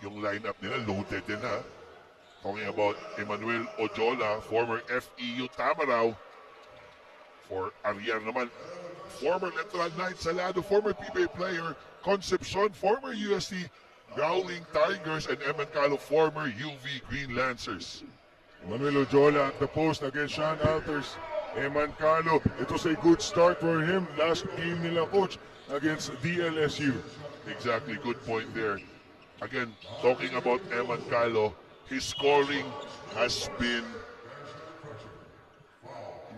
yung lineup nila loaded din ha. Talking about Emmanuel Ojola, former FEU Tamaraw. For Ariar naman, former Letran Knight Salado, former PBA player Concepcion, former UST Growling Tigers, and Emancalo, former UV Green Lancers. Manuel Ojola at the post against Sean Alters. Emancalo, it was a good start for him. Last game nila, coach, against DLSU. Exactly, good point there. Again, talking about Emancalo, his scoring has been,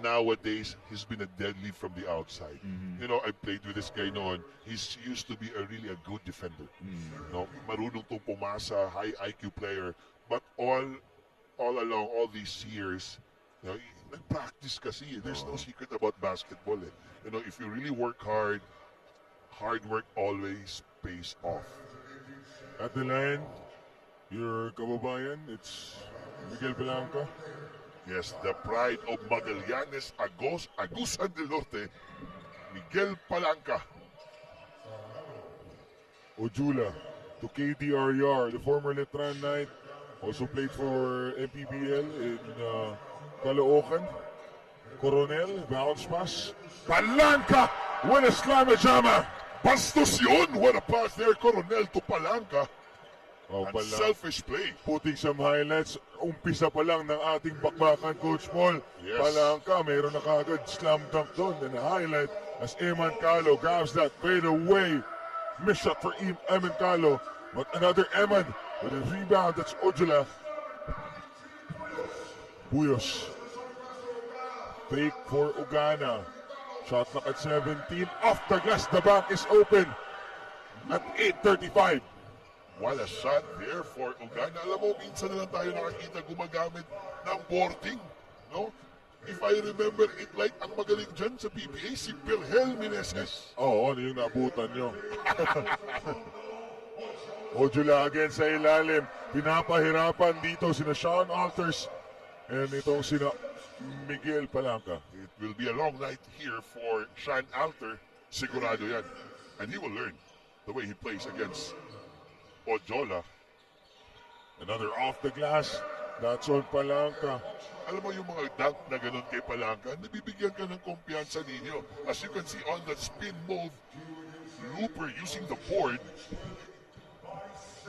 nowadays, he's been a deadly from the outside. You know, I played with this guy noon. He's used to be really a good defender. No, marunong tong pumasa, high IQ player. But all along, all these years, you know, nag-practice kasi. There's no secret about basketball. Eh. You know, if you really work hard, hard work always pays off. At the line, your kababayan, it's Miguel Blanca. Yes, the pride of Magallanes, Agusan del Norte, Miguel Palanca. Ojula to KDRR, the former Letran Knight, also played for MPBL in Caloocan. Coronel, bounce pass. Palanca with a slammer jammer. Bastos yun! What a pass there, Coronel to Palanca. Oh, Unselfish play. Putting some highlights. Umpisa pa lang ng ating bakbakan, Coach Paul. Yes. Palanca, mayroon na kagad slam dunk doon. And a highlight as Emancalo grabs that fade away. Miss shot for Emancalo. But another Eman with a rebound. That's Ojula. Puyos. Fake for Ugana. Shot clock at 17. Off the glass. The back is open at 8:35. What a shot there for Ugana. Alam mo, minsan na lang tayo nakakita gumagamit ng boarding. No? If I remember it right, ang magaling dyan sa PBA, si Wilhelm Meneses. Oo, ano yung naabutan nyo? Ojula again sa ilalim. Pinapahirapan dito sina Sean Alters and itong sina Miguel Palanca. It will be a long night here for Sean Alter. Sigurado yan. And he will learn the way he plays against Ojola. Another off the glass. That's on Palanca. Alam mo yung mga dunk na ganun kay Palanca, nabibigyan ka ng kumpiyansa ninyo. As you can see on that spin move, Looper using the board.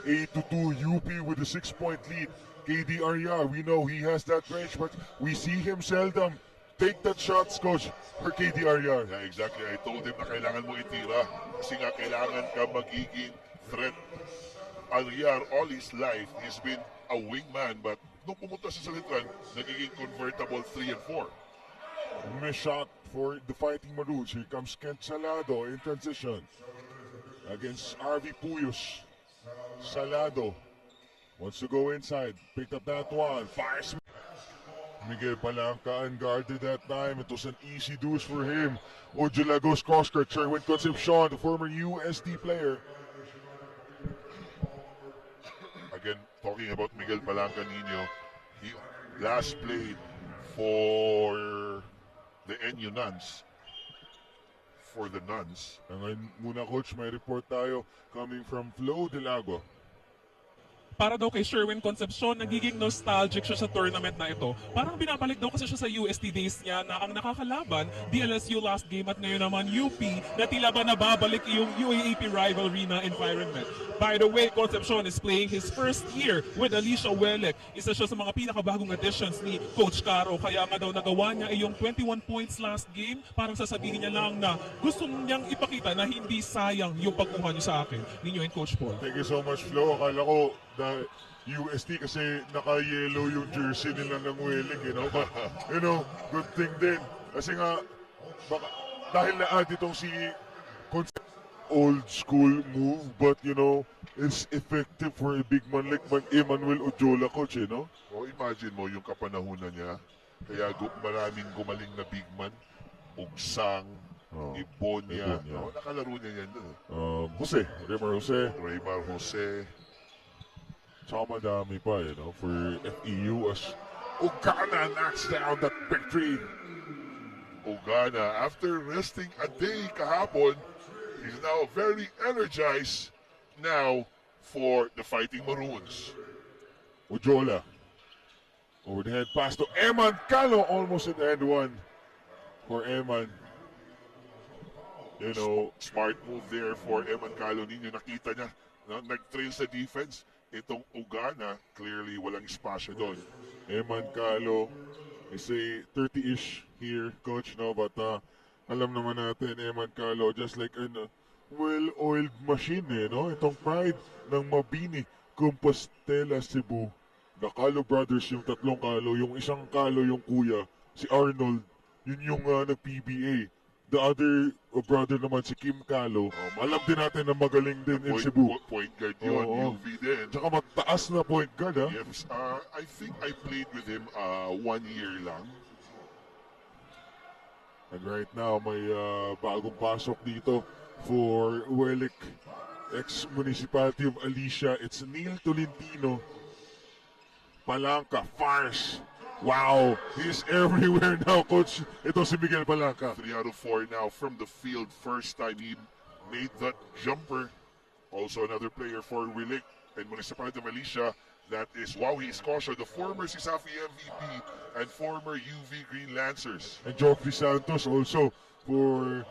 8-2 UP with a 6-point lead. KDRR, we know he has that range, but we see him seldom take that shots, coach, for KDRR. Yeah, exactly. I told him na kailangan mo itira kasi nga kailangan ka magiging threat. Aliar, all his life, he's been a wingman, but nung pumunta sa Salitran, nagiging convertible 3 and 4. Miss shot for the Fighting Maroons. Here comes Kent Salado in transition against RV Puyos. Salado wants to go inside. Picked up that one. Fires. Miguel Palanca unguarded that time. It was an easy deuce for him. Ojula goes cross-court. Sherwin Concepcion, the former USD player. Again, talking about Miguel Palanca Nino, he last played for the NU Nuns. For the Nuns. Ngayon muna, coach, may report tayo coming from Flo Delago. Para daw kay Sherwin Concepcion, nagiging nostalgic siya sa tournament na ito. Parang binabalik daw kasi siya sa UST days niya na ang nakakalaban, DLSU last game at ngayon naman UP na tila ba nababalik yung UAAP rivalry na environment. By the way, Concepcion is playing his first year with Alicia Welek. Isa siya sa mga pinakabagong additions ni Coach Caro. Kaya nga daw nagawa niya yung 21 points last game. Parang sasabihin niya lang na gusto niyang ipakita na hindi sayang yung pagkuha niyo sa akin. Ninyo and Coach Paul. Thank you so much, Flo. Akala ko the UST kasi naka-yellow yung jersey nila ng Welek, you know. But, you know, good thing din. Kasi nga, baka, dahil na-add itong si old school move, but you know, it's effective for a big man like Emmanuel Ojola, coach, you know? O imagine mo yung kapanahunan niya, kaya maraming gumaling na big man, Ugsang, Ibonia, Ibonia. no? Nakalaro niya yan doon. Jose, Raymar Jose, Raymar Jose, tsaka madami pa, you know, for FEU as Ugana knocks down that victory. Ugana, after resting a day kahapon, he's now very energized now for the Fighting Maroons. Ojola. Over the head pass to Eman Calo. Almost at end one for Eman. You know, smart move there for Eman Calo ninyo. Nakita niya, no, nag-trail sa defense. Itong Ugana, clearly walang espasyo doon. Eman Calo is a 30-ish here, coach, no? But alam naman natin, Eman Calo, just like a well-oiled machine, no? Itong pride ng Mabini, Compostela, Cebu. The Calo brothers, yung tatlong Calo, yung isang Calo, yung kuya, si Arnold, yun yung nag-PBA. The other brother naman, si Kim Calo, alam din natin na magaling din in Cebu. Point guard yun, Oo. UV din. Tsaka mataas na point guard, ha? Yes, I think I played with him 1 year lang. And right now, may bagong pasok dito for Welic, ex-municipality of Alicia. It's Neil Tolentino. Palanca, fires. Wow, he's everywhere now, coach. Ito si Miguel Palanca. 3 out of 4 now from the field. First time he made that jumper. Also another player for Wilic and Municipality of Alicia. That is Wowie Escocia, the former Sisafi MVP and former UV Green Lancers. And Joffrey Santos also for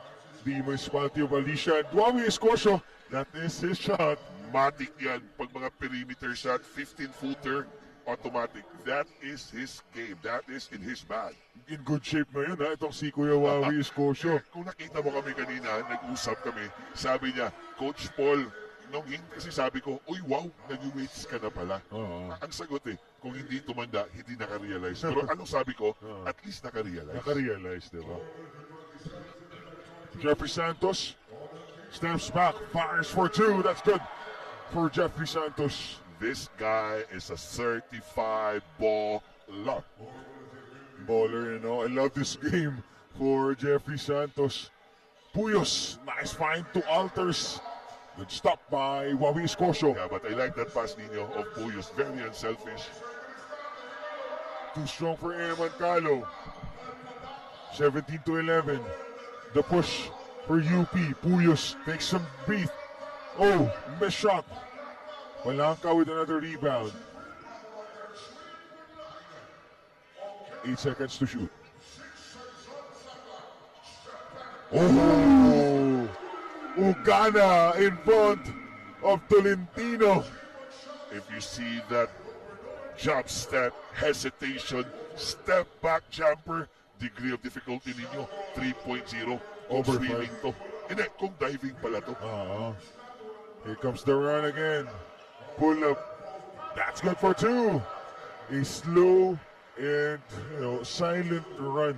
the Municipality of Alicia. And Wawi Escocia, that is his shot. Matic yan. Pag mga perimeter shot, 15-footer, automatic. That is his game. That is in his bag. In good shape ngayon, ha? Itong si Kuya Wawi Escocia. Kung nakita mo kami kanina, nag-usap kami, sabi niya, Coach Paul, nung hindi kasi sabi ko, uy wow, nag-weights ka na pala. Ang sagot kung hindi tumanda, hindi nakarealize. Pero anong sabi ko, at least nakarealize. Nakarealize, di ba? Jeffrey Santos steps back, fires for two. That's good for Jeffrey Santos. This guy is a certified baller. Baller, you know. I love this game for Jeffrey Santos. Puyos, nice find to Alters. Good stop by Wawi Escocia. Yeah, but I like that pass, Nino, of Puyos. Very unselfish. Too strong for Eman Calo. 17-11. The push for UP. Puyos takes some breath. Oh, missed shot. Palanca with another rebound. 8 seconds to shoot. Oh! Ugana in front of Tolentino. If you see that jump step, hesitation, step back jumper, degree of difficulty ninyo, 3.0. Over Swimming to. Hindi, kung diving pala to. Here comes the run again. Pull up. That's good for two. A slow and silent run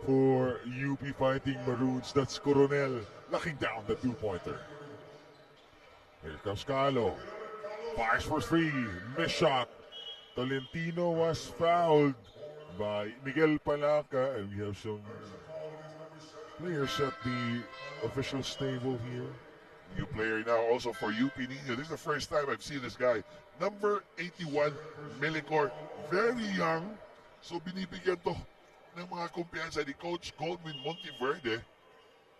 for UP Fighting Maroons. That's Coronel knocking down the two-pointer. Here comes Calo. Fires for three. Miss shot. Tolentino was fouled by Miguel Palanca. And we have some players at the official stable here. New player now also for UP Nino. This is the first time I've seen this guy. Number 81, Melicor. Very young. So binibigyan to ng mga kumpiyansa ni Coach Goldwyn Monteverde.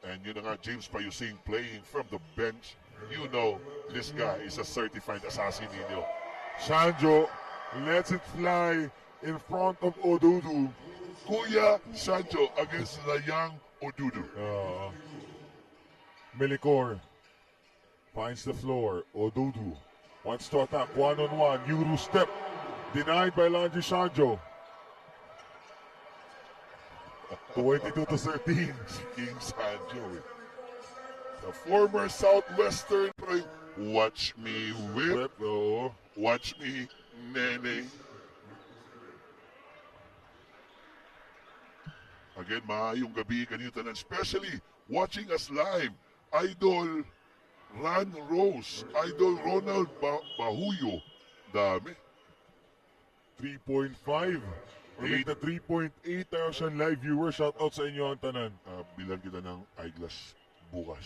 And yun na nga, James Payusing playing from the bench. You know, this guy is a certified assassin, Nino. Sanjo lets it fly in front of Odudu. Kuya Sancho against the young Odudu. Melicor finds the floor. Odudu wants to attack one-on-one. Euro step denied by Landry Sanjo. 22-13. King Sancho. The former Southwestern. Watch me whip. Watch me nene. Again, maayong gabi kanito, and especially watching us live. Idol Ran Rose, Idol Ronald Bahuyo. Dami. 3.5. Ulit na 3.8,000 live viewers. Shout out sa inyo ang tanan. Bilan kita ng eyeglass bukas.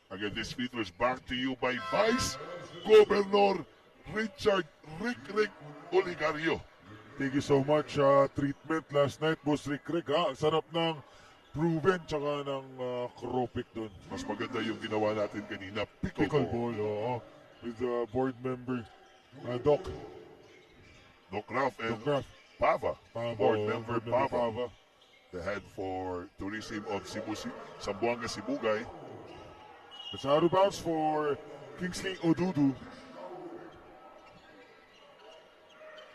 Again, this video is brought to you by Vice Governor Richard Rick Oligario. Thank you so much. Treatment last night, Boss Rick. Ang sarap ng proven tsaka ng Kropik dun. Mas maganda yung ginawa natin kanina, Pickleball, pickleball. with board member Doc Doc Ralph and Ralph. Pava, board oh, member board Pava, the head for tourism of Zamboanga Sibugay. It's out of bounds for Kingsley Odudu.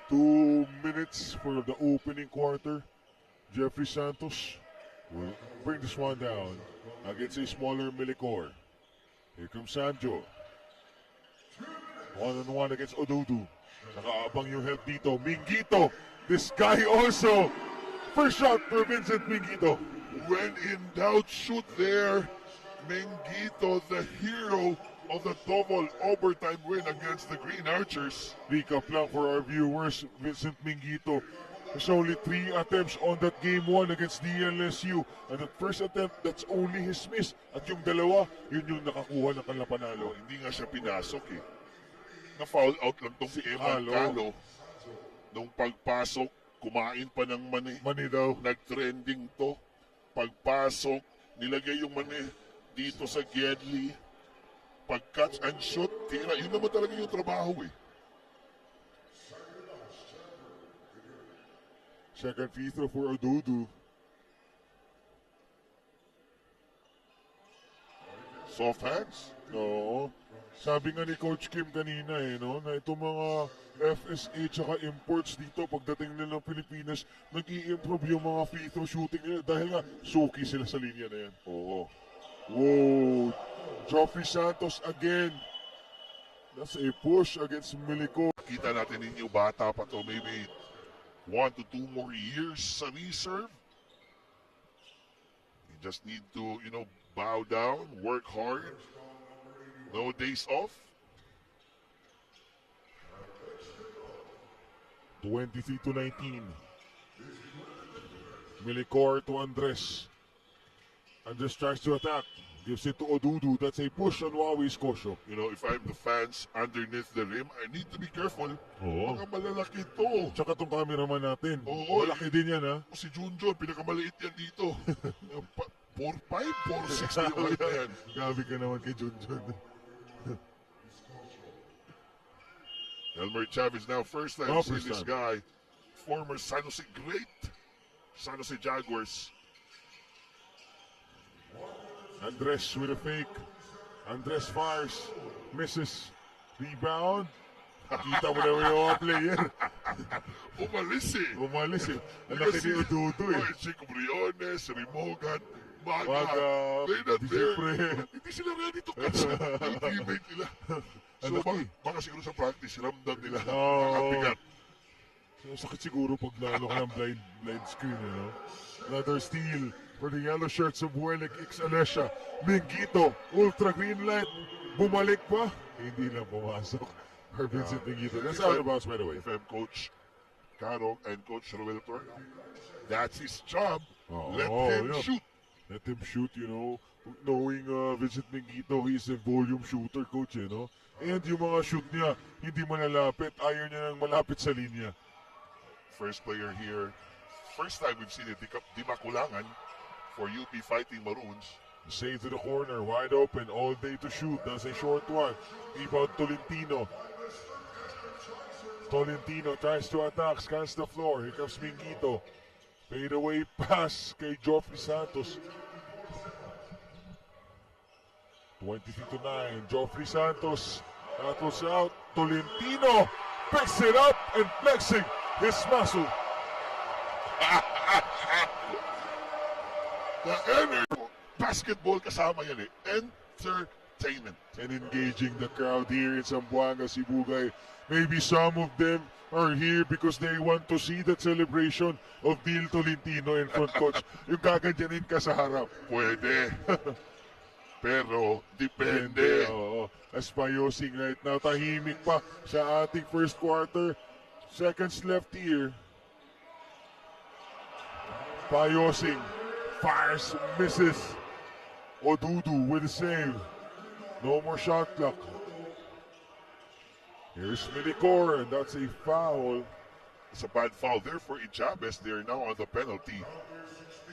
2 minutes for the opening quarter. Jeffrey Santos will bring this one down against a smaller Milicor. Here comes Sanjo. 1-on-1 against Odudu. Nakaabang yung help dito. Mingito. This guy also. First shot for Vincent Mingito. When in doubt, shoot there. Mengito, the hero of the double overtime win against the Green Archers. Recap lang for our viewers. Vincent Mingito has only 3 attempts on that game 1 against DLSU. And that first attempt, that's only his miss. At yung dalawa, yun yung nakakuha ng kanilang panalo. Hindi nga siya pinasok eh. Na-foul out lang tong si Evan Calo. Nung pagpasok, kumain pa ng mani. Mani daw. Nag-trending to. Pagpasok, nilagay yung mani dito sa Gedli. Pag-catch and shoot, tira. Yun naman talaga yung trabaho eh. Second free throw for Odudu. Soft hands. Oo. Sabi nga ni Coach Kim kanina no, na itong mga FSA tsaka imports dito pagdating nila ng Pilipinas, nag-i-improve yung mga free throw shooting nila dahil nga suki sila sa linya na yan. Oo. Whoa! Joffrey Santos again. That's a push against Milico. Kita natin ninyo, bata pa to, maybe 1 to 2 more years sa reserve. You just need to, bow down, work hard. No days off. 23-19. Milicor to Andres. Andres tries to attack. Gives it to Odudu. That's a push on Huawei's Kosho. If I'm the fans underneath the rim, I need to be careful. Oo. Mga malalaki to. Tsaka tong cameraman natin. Oo. Malaki din yan, ha? Si Junjun, pinakamaliit yan dito. 4'5", 4'6" yung height na yan. Gabi ka naman kay Junjun. Elmer Chavez now first time Oh, seeing first this guy. Former San Jose great. San Jose Jaguars. Andres with a fake. Andres fires. Misses. Rebound. Kita mo naman yung mga player. Umalis eh. Umalis eh. Ang laki ni Odudu eh. Chico Briones, Rimogan, Maga. Maga, They're not di there. siyempre. Hindi sila ready to catch ang teammate nila. So baka siguro sa practice, ramdam nila. Nakabigat. Sakit siguro pag lalo ka ng blind screen, Another steal for the yellow shirts of Buelik X Alessia. Mingito, ultra green light. Bumalik pa. Hindi lang pumasok. For Vincent Mingito. That's out of bounds, by the way. If I'm Coach Carong and Coach Roel Torna, that's his job. Let him shoot. Let him shoot, knowing Vincent Mingito, he's a volume shooter, coach, And yung mga shoot niya, hindi malalapit. Ayaw niya nang malapit sa linya. First player here. First time we've seen it, Di Makulangan for UP Fighting Maroons. Save to the corner, wide open, all day to shoot. That's a short one. Rebound Tolentino. Tolentino tries to attack, scans the floor. Here comes Mingito. Fade away pass kay Joffrey Santos. 23-9. Joffrey Santos. Rattles out. Tolentino picks it up and flexing his muscle. The energy. Basketball kasama yan eh. Entertainment. And engaging the crowd here in Zamboanga, Sibugay. Maybe some of them are here because they want to see that celebration of Neil Tolentino in front, coach. Yung gaganyanin ka sa harap. Pwede. Pero, depende. Oo. Espayosing right now. Tahimik pa sa ating first quarter. Seconds left here. Payosing. Fires, misses. Odudu with a save. No more shot clock. Here's Milicor, and that's a foul. It's a bad foul there for Ichabes. They're now on the penalty.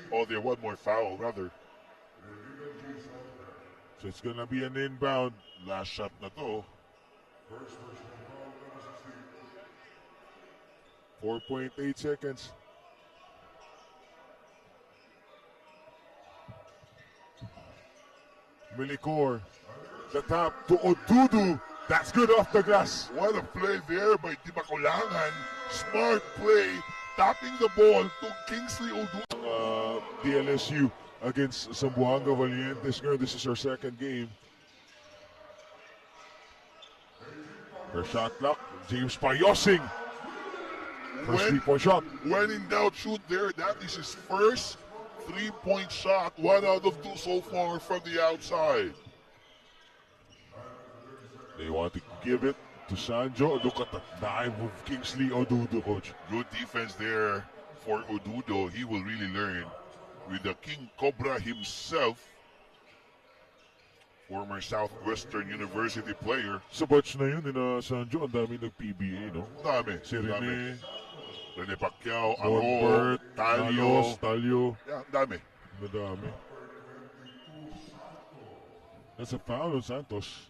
Oh, they're one more foul, rather. So it's gonna be an inbound. Last shot na to. 4.8 seconds. Milikor, the tap to Odudu. That's good off the glass. What a play there by Tibakulangan. Smart play, tapping the ball to Kingsley Odudu. DLSU against Zamboanga Valientes. This is our second game. Her shot clock, James Payosing. First 3-point shot. When in doubt, shoot there. That is his first 3-point shot. 1 out of 2 so far from the outside. They want to give it to Sanjo. Look at the dive of Kingsley Odudu, coach. Good defense there for Odudo. He will really learn with the King Cobra himself. Former Southwestern University player. Sa batch na yun, Sanjo, ang dami nag-PBA, no? Dami. Si Rene, Rene Pacquiao, Monbert, Talio. Talio. Yeah, dami. Madami. That's a foul on Santos.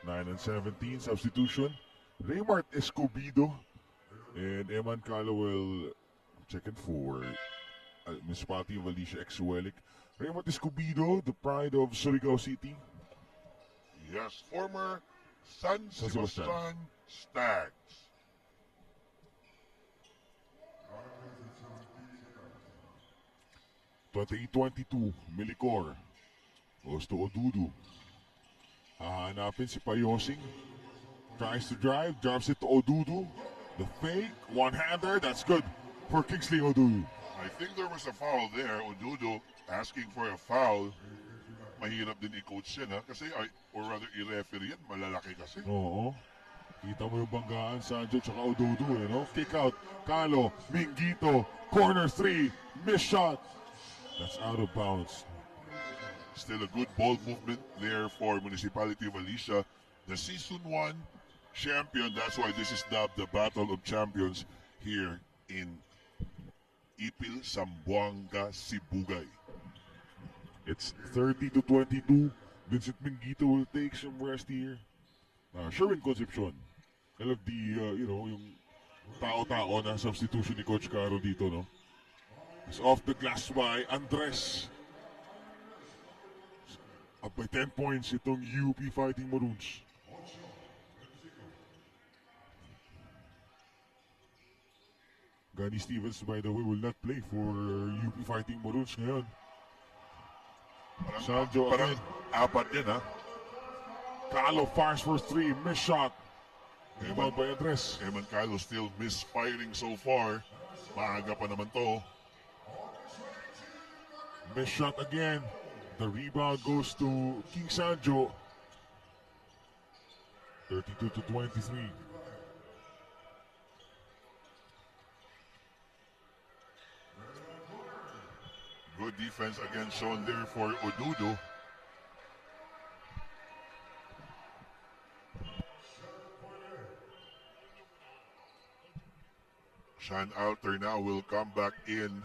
9 and 17 substitution. Raymart Escobedo and Eman Callowell checking for Municipality of Alicia Exuelic. Raymart Escobedo, the pride of Surigao City. Yes, former San Sebastian Sebastian Stags. (28-22), Milikor goes to Odudu. Hahanapin si Payosing. Tries to drive, drops it to Odudu. The fake, one-hander, that's good for Kingsley Odudu. I think there was a foul there. Odudo asking for a foul. Mahirap din i-coach yan, ha? Kasi, or rather, i-referee yan. Malalaki kasi. Oo. Kita mo yung banggaan, Sanjo, tsaka Odudu, you know? Kick out, Calo, Mingito, corner 3, miss shot. That's out of bounds. Still a good ball movement there for Municipality of Alicia. The Season 1 champion. That's why this is dubbed the Battle of Champions here in Ipil, Zamboanga, Sibugay. It's 30-22. Vincent Mingito will take some rest here. Sherwin Concepcion. I love the, yung tao-tao na substitution ni Coach Caro dito, no? It's off the glass by Andres. Up by 10 points itong UP Fighting Maroons. Gani Stevens, by the way, will not play for UP Fighting Maroons ngayon. Sanjo Parang again. apat din, ha? Calo fires for 3, miss shot. Rebound by Andres. Eman Kylo still misfiring so far. Maaga pa naman to. Miss shot again. The rebound goes to King Sanjo. 32-23. Good defense again shown there for Odudo. Sean Alter now will come back in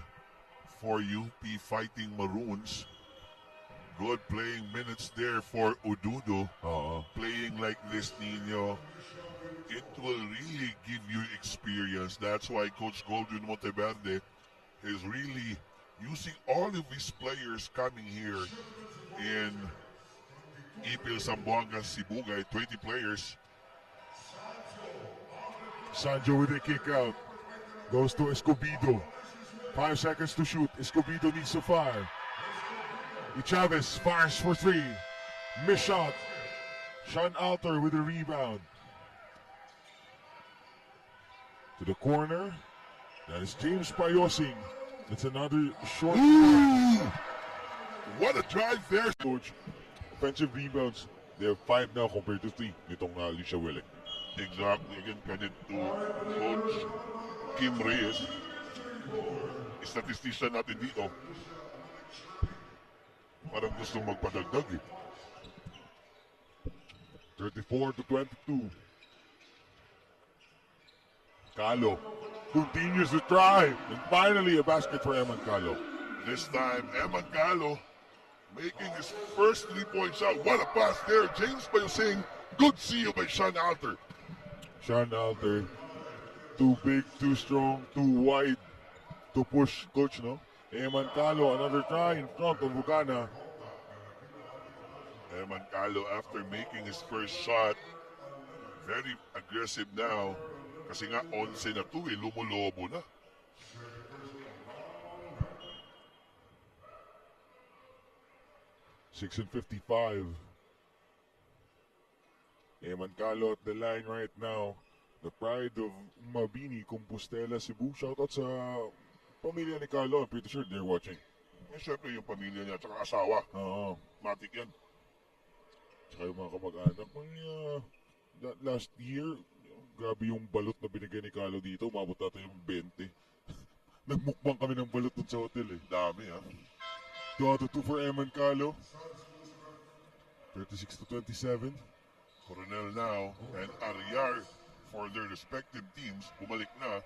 for UP Fighting Maroons. Good playing minutes there for Odudo. Playing like this, Nino, it will really give you experience. That's why Coach Goldwyn Monteverde is really using all of his players coming here in Ipil, Zamboanga, Sibugay. 20 players. Sanjo with a kick out. Goes to Escobedo. 5 seconds to shoot. Escobedo needs to fire. Chavez fires for 3. Miss shot. Sean Alter with a rebound. To the corner. That is James Payosing. That's another short. Ooh! What a drive there. Coach. Offensive rebounds. They have 5 now compared to 3. Nitong Alicia Willick. Exactly. Again, credit to Coach Kim Reyes. Statistician natin dito. Parang gusto magpadagdag, eh. 34-22. Calo continues to try. And finally, a basket for Eman Calo. This time, Eman Calo making his first 3-point shot. What a pass there. James Payosing. Good seal by Sean Alter. Sean Alter Too big, too strong, too wide to push, coach, no? Eman Calo, another try in front of Bugana. Eman Calo, after making his first shot, very aggressive now. Kasi nga 11 na to lumulobo na. Six and 55. Eman Calo at the line right now. The pride of Mabini, Compostela, Cebu. Shoutout sa pamilya ni Carlo. I'm pretty sure they're watching. Eh, syempre yung pamilya niya, tsaka asawa. Oo. Matik yan. Tsaka yung mga kamag-anak. Last year, grabe yung balot na binigay ni Carlo dito. Umabot natin yung 20. Nagmukbang kami ng balot dun sa hotel eh. Dami ha. 2 out of 2 for Eman Calo. 36 to 27. Coronel now and Ariar for their respective teams. Bumalik na.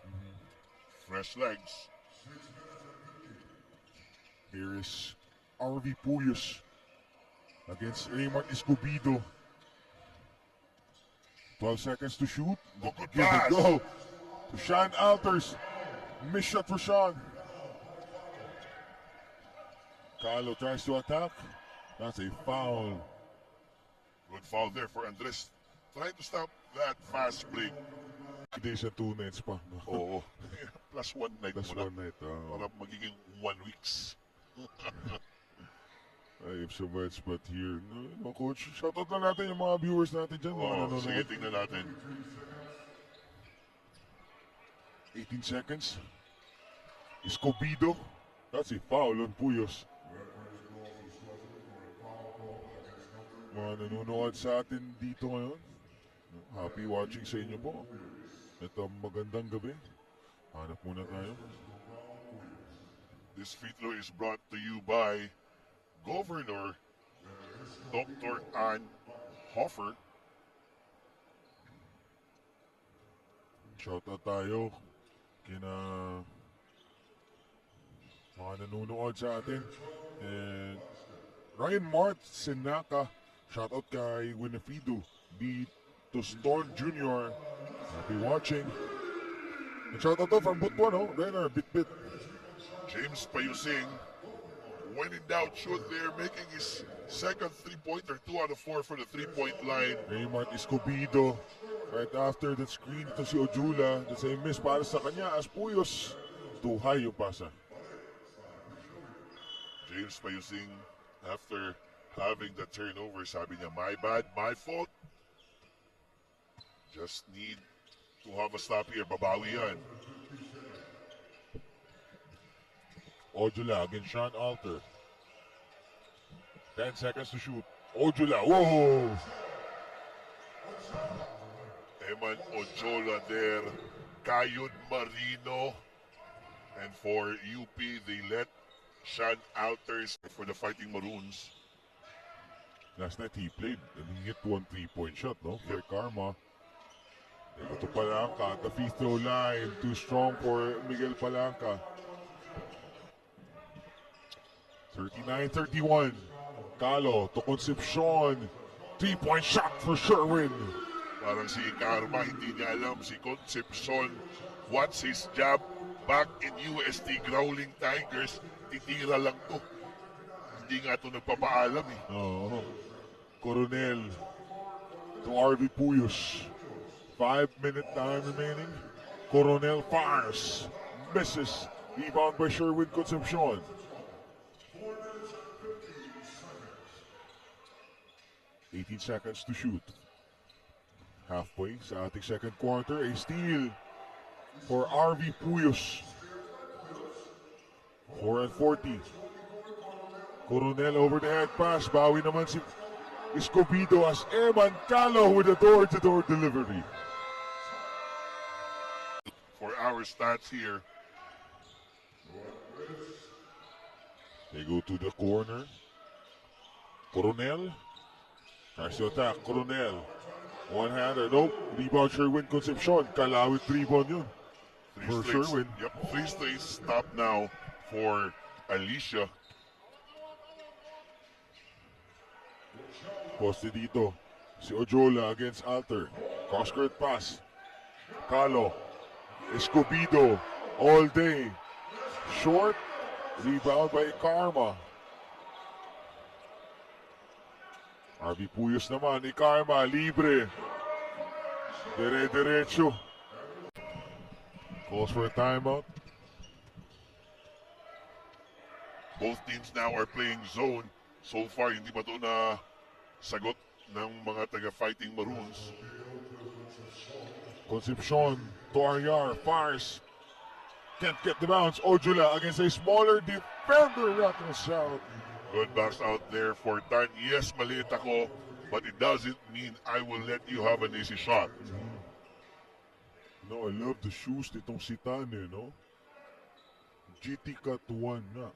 Fresh legs. Here is RV Puyos against Raymond Escobedo. 12 seconds to shoot. Oh, good Give it pass. go to Sean Alters. Miss shot for Sean. Carlo tries to attack. That's a foul. Good foul there for Andres. Trying to stop that fast break. Days and 2 nights pa. No? Oo. Plus 1 night That's muna. 1 night. Para magiging 1 weeks. I have so much but here. No, coach, shoutout na natin yung mga viewers natin dyan. Mga Oh, nanonood. sige, tingnan natin. 18 seconds. Escobedo. That's a foul on Puyos. Mga nanonood sa atin dito ngayon. Happy watching sa inyo po. Ito magandang gabi. Hanap muna tayo. This free throw is brought to you by Governor Dr. Ann Hoffer. Shoutout tayo kina mga nanonood sa atin. And Ryan Mart Senaka. Shoutout kay Winifredo B. Toston Jr. Happy watching. And shoutout to from Butuan, no? Renner, bit-bit. James Payusing, when in doubt, shoot there, making his second three-pointer, 2 out of 4 for the three-point line. Raymart Escobedo. Right after that screen, ito si Ojula. That's a miss para sa kanya as Puyos. Too high yung pasa. James Payusing, after having the turnover, sabi niya, my bad, my fault. Just need to have a stop here. Babawi yan. Ojula against Sean Alter. 10 seconds to shoot. Ojula, whoa! Eman Ojola there. Kayod Marino. And for UP, they let Sean Alters for the Fighting Maroons. Last night he played and he hit 1 3-point shot, no? For Karma. Ito Palanca at the free throw line. Too strong for Miguel Palanca. 39-31. Calo to Concepcion. 3-point shot for Sherwin. Parang si Karma, hindi niya alam si Concepcion. What's his job? Back in UST Growling Tigers, titira lang to. Hindi nga to nagpapaalam eh. Oh, Coronel to RV Puyos. 5-minute time remaining. Coronel fires. Misses. Rebound by Sherwin Concepcion. 18 seconds to shoot. Halfway sa ating second quarter. A steal for RV Puyos. 4 and 40. Coronel over the head pass. Bawi naman si Escobedo as Eman Calo with a door-to-door delivery. For our stats here, They go to the corner. Coronel. Tries to attack. Coronel. One-hander. Nope. Rebound Sherwin Concepcion. Kalawit rebound yun. For Sherwin. Yep, 3 straight stop now for Alicia. Poste dito. Si Ojola against Alter. Cross-court pass. Calo. Escobedo all day. Short. Rebound by Karma. RV Puyos naman. Karma. Libre. Dire-diretso. Calls for a timeout. Both teams now are playing zone. So far, hindi pa ito na sagot ng mga taga-Fighting Maroons. Concepcion to Aryar. Fires. Can't get the bounce. Ojula against a smaller defender. Rattles out. Good box out there for Tan. Yes, maliit ako, but it doesn't mean I will let you have an easy shot. No, I love the shoes nitong si Tan, no? GT Cut 1 na.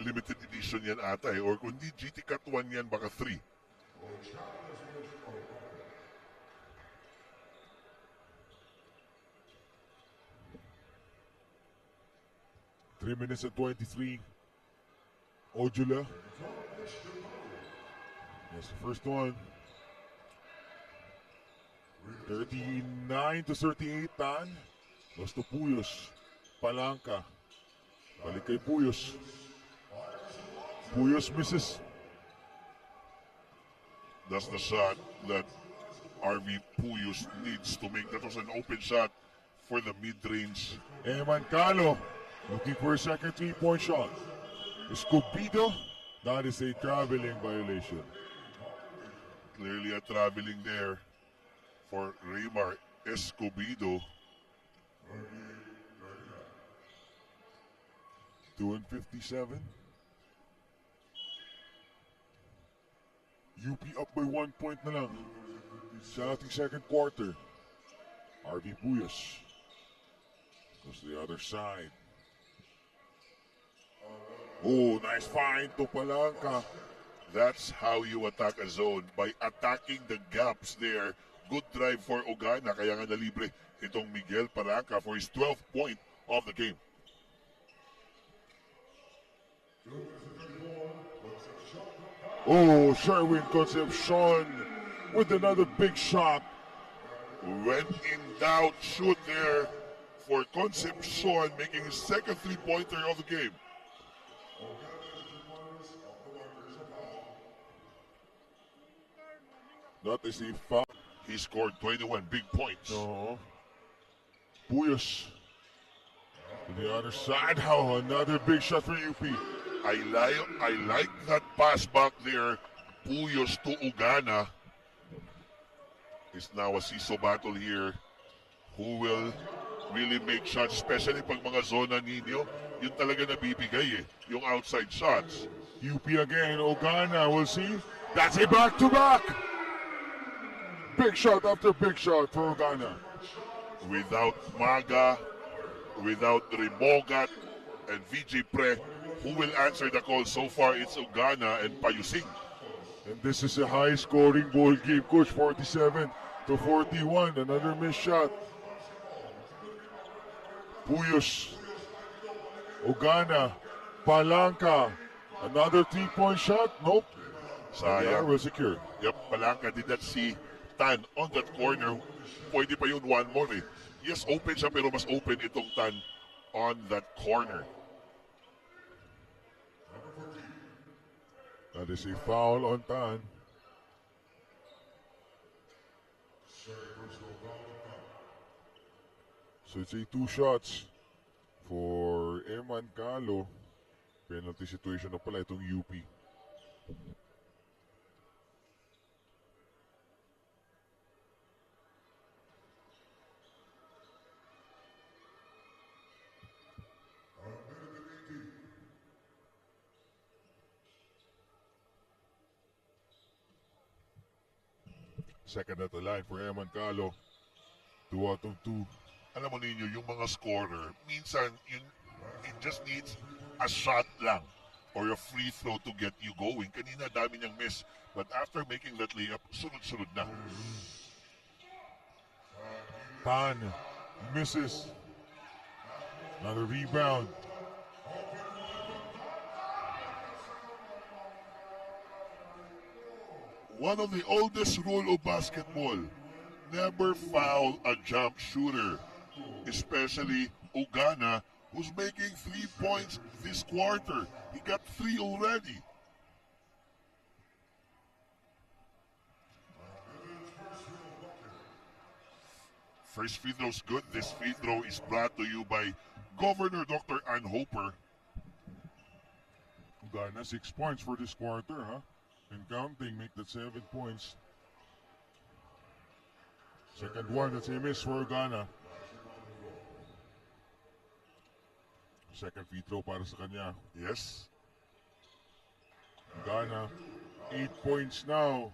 Limited edition yan ata or kung di GT Cut 1 yan, baka 3. Three minutes and 23. Ojula. That's the first one. 39 to 38, Tan. Basta Puyos. Palanca. Balik kay Puyos. Puyos misses. That's the shot that RV Puyos needs to make. That was an open shot for the mid-range. Eman Calo looking for a second three-point shot. Escobedo. That is a traveling violation. Clearly a traveling there for Raymar Escobedo. 2:57. UP up by 1 point na lang sa ating second quarter. RV Puyos goes to the other side. Oh, nice find to Palanca. That's how you attack a zone, by attacking the gaps there. Good drive for Ogana, kaya nga nalibre itong Miguel Palanca for his 12th point of the game. Oh, Sherwin Concepcion with another big shot. When in doubt, shoot there for Concepcion, making his second three-pointer of the game. That is a foul. He scored 21 big points. Puyos to the other side. How another big shot for UP. I like that pass back there. Puyos to Ugana. It's now a seesaw battle here. Who will really make shots, especially pag mga zona ninyo, yun talaga nabibigay yung outside shots. UP again, Ogana, we'll see. That's a back-to-back. Big shot after big shot for Ogana. Without Maga, without Rimogat, and VJ Pre, who will answer the call so far? It's Ogana and Payusing. And this is a high-scoring ball game, Coach. 47 to 41. Another missed shot. Puyos. Ogana. Palanca. Another three-point shot. Nope. Sayang. Was secured. Yep, Palanca did not see Tan on that corner. Pwede pa yun one more eh. Yes, open siya pero mas open itong Tan on that corner. That is a foul on Tan. So it's a two shots for Eman Calo. Penalty situation na pala itong UP. Second at the line for Eman Calo. 2 out of 2. Alam mo ninyo, yung mga scorer, minsan, it just needs a shot lang or a free throw to get you going. Kanina, dami niyang miss. But after making that layup, sunod-sunod na. Tan misses. Another rebound. One of the oldest rule of basketball. never foul a jump shooter, especially Ugana, who's making 3 points this quarter. He got 3 already. First free throw's good. This free throw is brought to you by Governor Dr. Ann Hoper. Ugana, 6 points for this quarter, huh? And counting, make that 7 points. Second one, that's a miss for Ugana. Second free throw para sa kanya. Yes. Ugana, 8 points now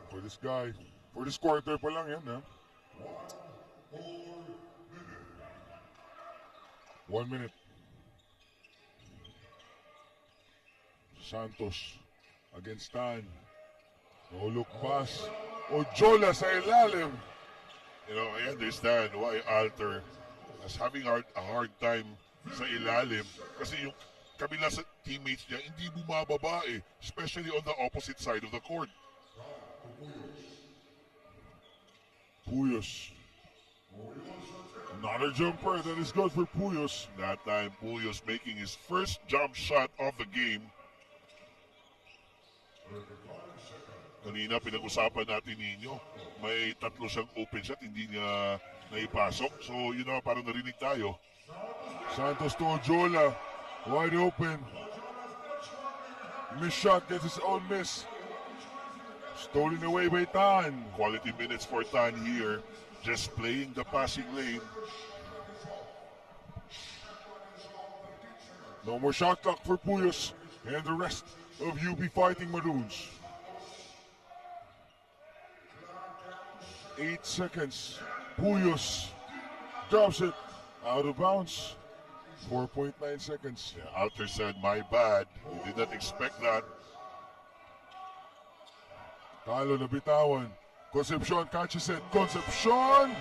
for this guy. For this quarter pa lang yan, ha? 1 minute. Santos against Tan. No look pass. Ojola sa ilalim. You know, I understand why Alter is having a hard time sa ilalim kasi yung kabila sa teammates niya hindi bumababa eh, especially on the opposite side of the court. Puyos. Another jumper that is good for Puyos. That time, Puyos making his first jump shot of the game. Kanina pinag-usapan natin ninyo, may 3 siyang open shot, hindi niya naipasok. So, you know, parang narinig tayo. Santos to Ojola. Wide open. Miss shot gets his own miss. Stolen away by Tan. Quality minutes for Tan here. Just playing the passing lane. No more shot clock for Puyos and the rest of UP Fighting Maroons. 8 seconds. Puyos drops it out of bounds. 4.9 seconds. Yeah, Alter said, my bad. We did not expect that. Talo na bitawan. Concepcion catches it. Concepcion!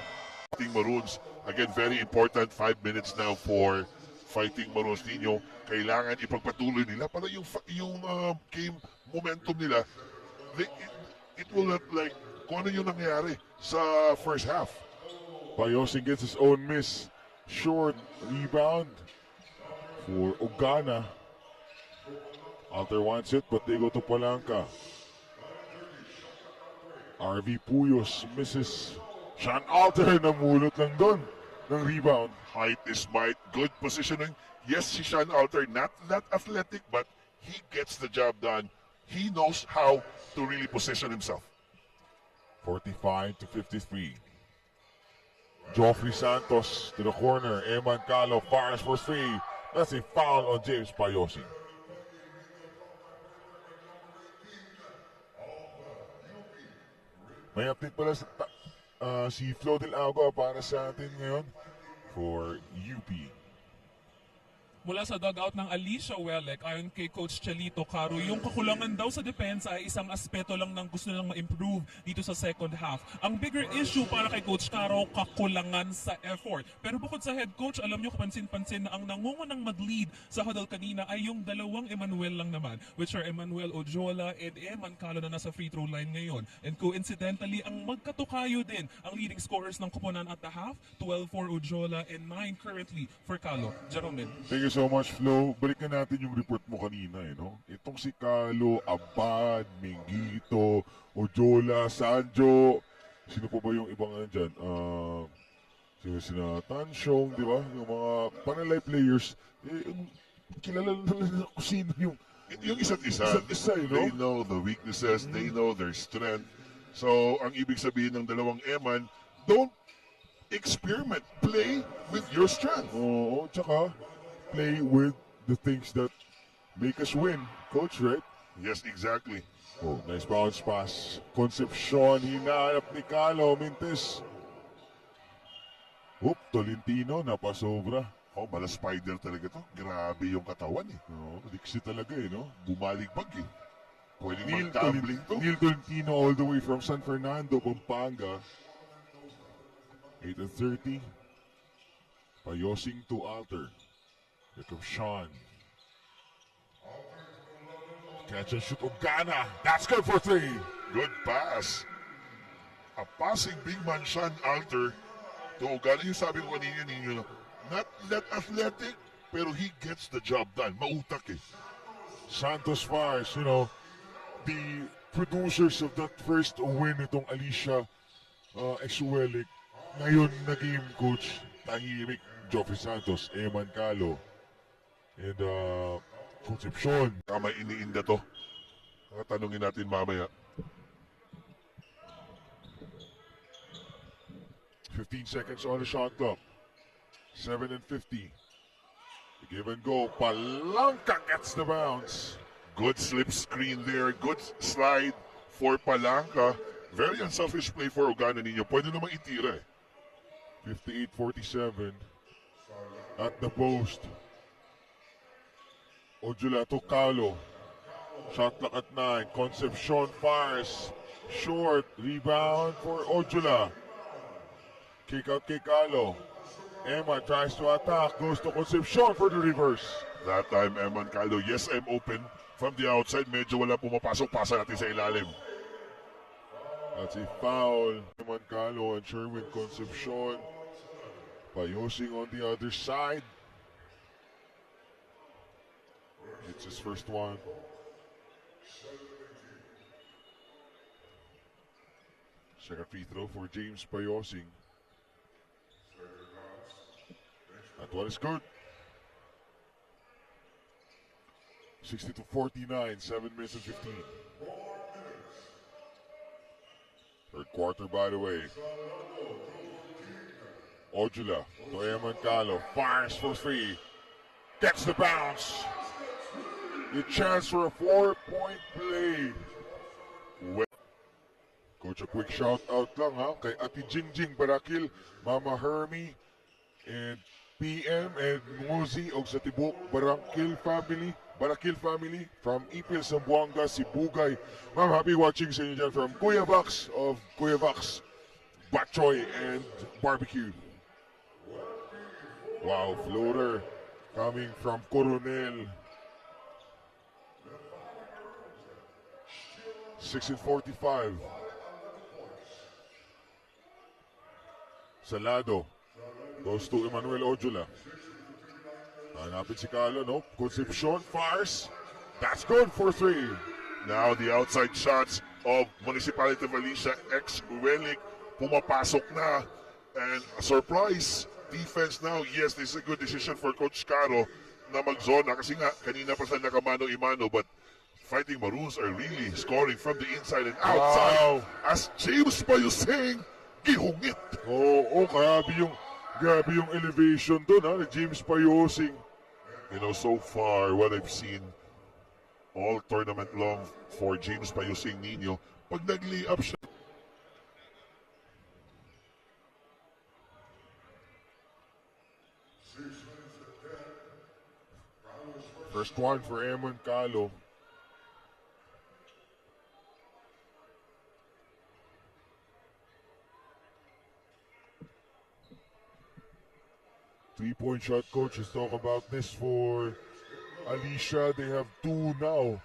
Fighting Maroons, again, very important 5 minutes now for Fighting Maroons. Ninyo, kailangan ipagpatuloy nila para yung game momentum nila, it will not like kung ano yung nangyari sa first half. Bayosing gets his own miss. Short rebound for Ugana. Alter wants it, but they go to Palanca. RV Puyos misses. Sean Alter namulot lang doon ng rebound. Height is might. Good positioning. Yes, si Sean Alter, not that athletic, but he gets the job done. He knows how to really position himself. 45 to 53. Joffrey Santos to the corner. Eman Calo fires for 3. That's a foul on James Payosi. May update pala si Flo Del Agua para sa atin ngayon for UP. Mula sa dugout ng Alicia Welek, ayon kay Coach Chalito Caro, yung kakulangan daw sa depensa ay isang aspeto lang ng gusto nilang ma-improve dito sa second half. Ang bigger issue para kay Coach Caro, kakulangan sa effort. Pero bukod sa head coach, alam niyo kapansin-pansin na ang nangungunang mag-lead sa huddle kanina ay yung dalawang Emmanuel lang naman, which are Emmanuel Ojola and Eman Calo na nasa free throw line ngayon. And coincidentally, ang magkatukayo din ang leading scorers ng Koponan at the half, 12 for Ojola and 9 currently for Calo. Jerome. Thank you so much, Flo. Balikan natin yung report mo kanina, no? Itong si Calo, Abad, Mingito, Ojola, Sanjo. Sino pa ba yung ibang nandyan? Sina Tansyong, di ba? Yung mga panalay players. Kilala na kung sino yung Isa't isa, you know? they know the weaknesses, they know their strength. So, ang ibig sabihin ng dalawang Eman, don't experiment. Play with your strength. Oo, tsaka play with the things that make us win, coach, right? Yes, exactly. Oh, nice bounce pass. Concepcion, hinahanap ni Calo, Mintes. Oop, Tolentino, napasobra. Oh, mala spider talaga to. Grabe yung katawan eh. No, diksi talaga no? Bumaligbag eh. Pwedeng Neil mag-tumbling to. Tolentino all the way from San Fernando, Pampanga. 8:30. Payosing to Alter. Here comes Sean. Catch and shoot Ugana. That's good for 3. Good pass. a passing big man Sean Alter. To galing yung sabi ko kanina ninyo, not that athletic, pero he gets the job done. Mautak eh. Santos Fires, the producers of that first win itong Alicia Exuelic, ngayon naging coach, tahimik, Joffrey Santos, Eman Calo, and Concepcion. Tama iniinda to. Tanungin natin mamaya. 15 seconds on the shot clock. 7 and 50. The give and go. Palanca gets the bounce. Good slip screen there. Good slide for Palanca. Very unselfish play for Ogana ninyo. Pwede namang itira eh. 58-47. At the post. Ojula to Calo. Shot clock at 9. Concepcion fires. Short. Rebound for Ojula. Kick out kay Calo. Emma tries to attack. Goes to Concepcion for the reverse. That time, Eman Caldo, yes, I'm open. From the outside, medyo wala pumapasok. Pasa natin sa ilalim. That's a foul. Eman Calo and Sherwin Concepcion. Payosing on the other side. It's his first one. Second free throw for James Payosing. That one is good. 60-49, 7 minutes and 15. Third quarter, by the way. Ojula to Eman Calo. Fires for 3. Gets the bounce. The chance for a 4-point play. Coach, a quick shout out lang kay Ati Jingjing Barakil, Mama Hermie, and PM and Ngozi og sa tibok Barakil family from Ipil, Zamboanga, Sibugay. Ma'am, happy watching sa inyo dyan from Kuya Vax of Kuya Vax, Batchoy and Barbecue. Wow, floater coming from Coronel. 6:45. Salado goes to Emmanuel Ojula. Hanapin si Calo, no? Concepcion fires. That's good for 3. Now the outside shots of Municipality of Alicia, ex-Relic, pumapasok na. And a surprise defense now. Yes, this is a good decision for Coach Caro na mag-zona kasi nga kanina pa sila nakamano-imano, but Fighting Maroons are really scoring from the inside and outside. Wow. As James Payosing, gihungit. Oo, grabe yung elevation doon, ni James Payosing. You know, so far, what I've seen all tournament long for James Payosing Nino, pag nag-lay up siya, First one for Eman Calo. Three-point shot, coach. Let's talk about this for Alicia. They have 2 now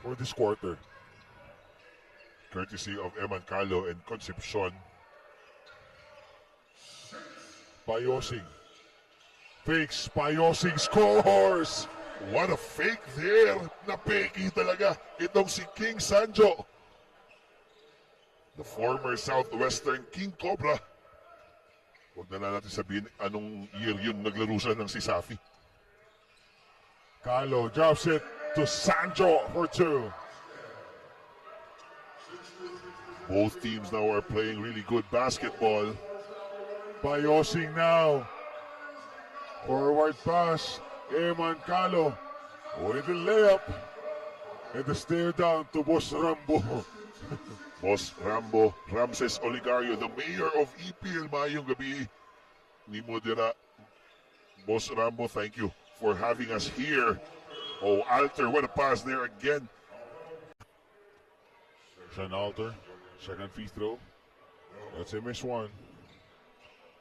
for this quarter. courtesy of Eman Calo and Concepcion. Payosing. Fakes. Payosing scores! What a fake there! Napeki talaga itong si King Sanjo. The former Southwestern King Cobra. Huwag na lang natin sabihin anong year yun naglaro siya ng si Safi. Calo drops it to Sanjo for 2. Both teams now are playing really good basketball. Payosing now. Forward pass. Eman Calo with the layup. And the stare down to Boss Rambo. Boss Rambo, Ramses Oligario, the mayor of EPL, mayong gabi. Ni Modera. Boss Rambo, thank you for having us here. Oh, Alter, what a pass there again. Sean Alter, second free throw. That's a miss one.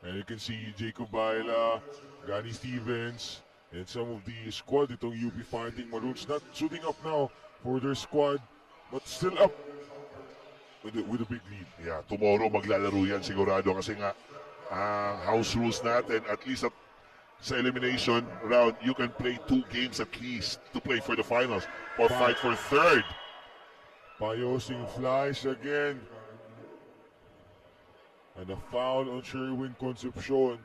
And you can see Jacob Baila, Gani Stevens, and some of the squad itong UP Fighting Maroons not shooting up now for their squad, but still up. with a big lead. Yeah, tomorrow maglalaro yan sigurado kasi nga house rules natin, at least sa elimination round, you can play 2 games at least to play for the finals or fight for third. Payosing flies again. And a foul on Sherwin Concepcion.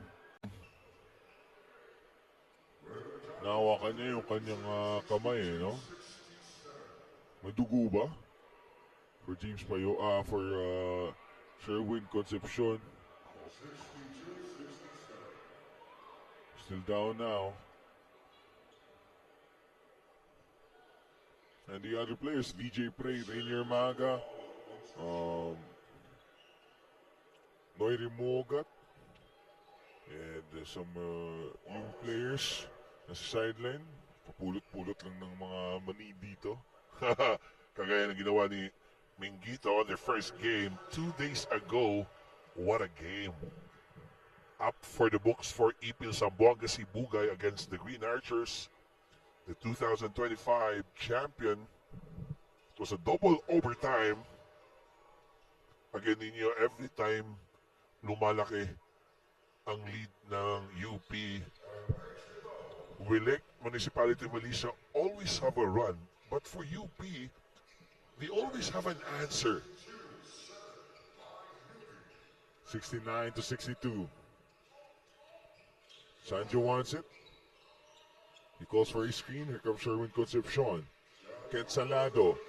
Nahawakan niya yung kanyang kamay, no? Madugo ba? For Sherwin Concepcion. Still down now. And the other players, DJ Prey, Rainier Maga, Noiri Mogat, and some new players na sa sideline. Papulot-pulot lang ng mga mani dito. Kagaya ng ginawa ni Mingito on their first game 2 days ago. What a game. Up for the books for Ipil Zamboanga Sibugay against the Green Archers, the 2025 champion. It was a double overtime. Again ninyo, every time lumalaki ang lead ng UP, Wilik Municipality Militia always have a run. But for UP, they always have an answer. 69-62. Sanjo wants it. He calls for a screen. Here comes Sherwin Concepcion. Ken Salado.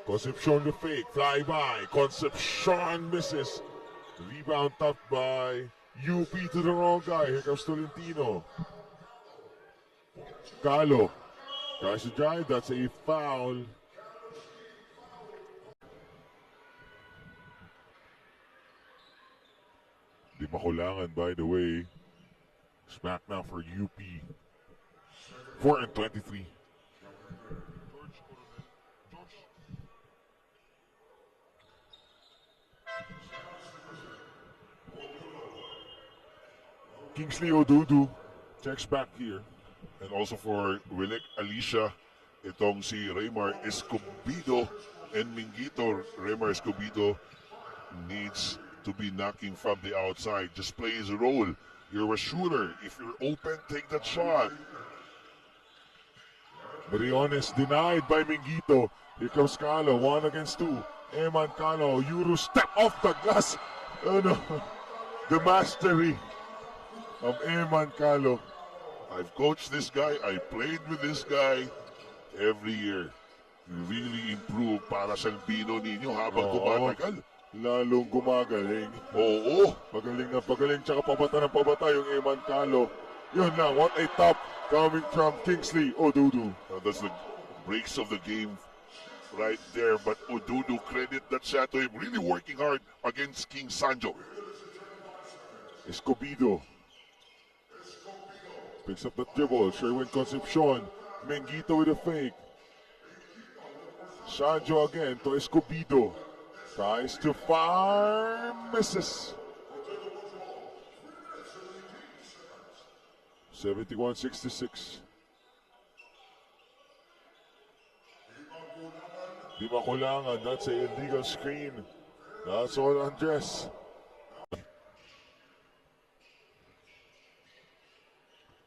Concepcion the fake. Fly by. Concepcion misses. Rebound tapped by UP to the wrong guy. Here comes Tolentino. Calo tries to drive. That's a foul. Di Makulangan, by the way. Smackdown for UP. 4-23. Kingsley Odudu checks back here. And also for Wilik Alicia, itong si Raymar Escobedo and Mingito. Raymar Escobedo needs to be knocking from the outside. Just play his role. You're a shooter. If you're open, take that shot. Briones denied by Mingito. Here comes Calo, 1 against 2. Eman Calo, Euro step off the glass. Oh no, the mastery of Eman Calo. I've coached this guy. I played with this guy every year. Really improve para siyang Pino ninyo habang tumatagal. Lalong gumagaling. Oo. Pagaling na pagaling, tsaka pabata ng pabata yung Eman Calo. Yun lang, what a top coming from Kingsley Odudu. That's the breaks of the game right there. But Odudu, credit that shot to him. Really working hard against King Sanjo. Escobedo picks up the dribble. Sherwin Concepcion. Mengito with a fake. Sanjo again to Escobedo. Tries to fire. Misses. 71-66. Di Makulangan. That's a illegal screen. That's all Andres.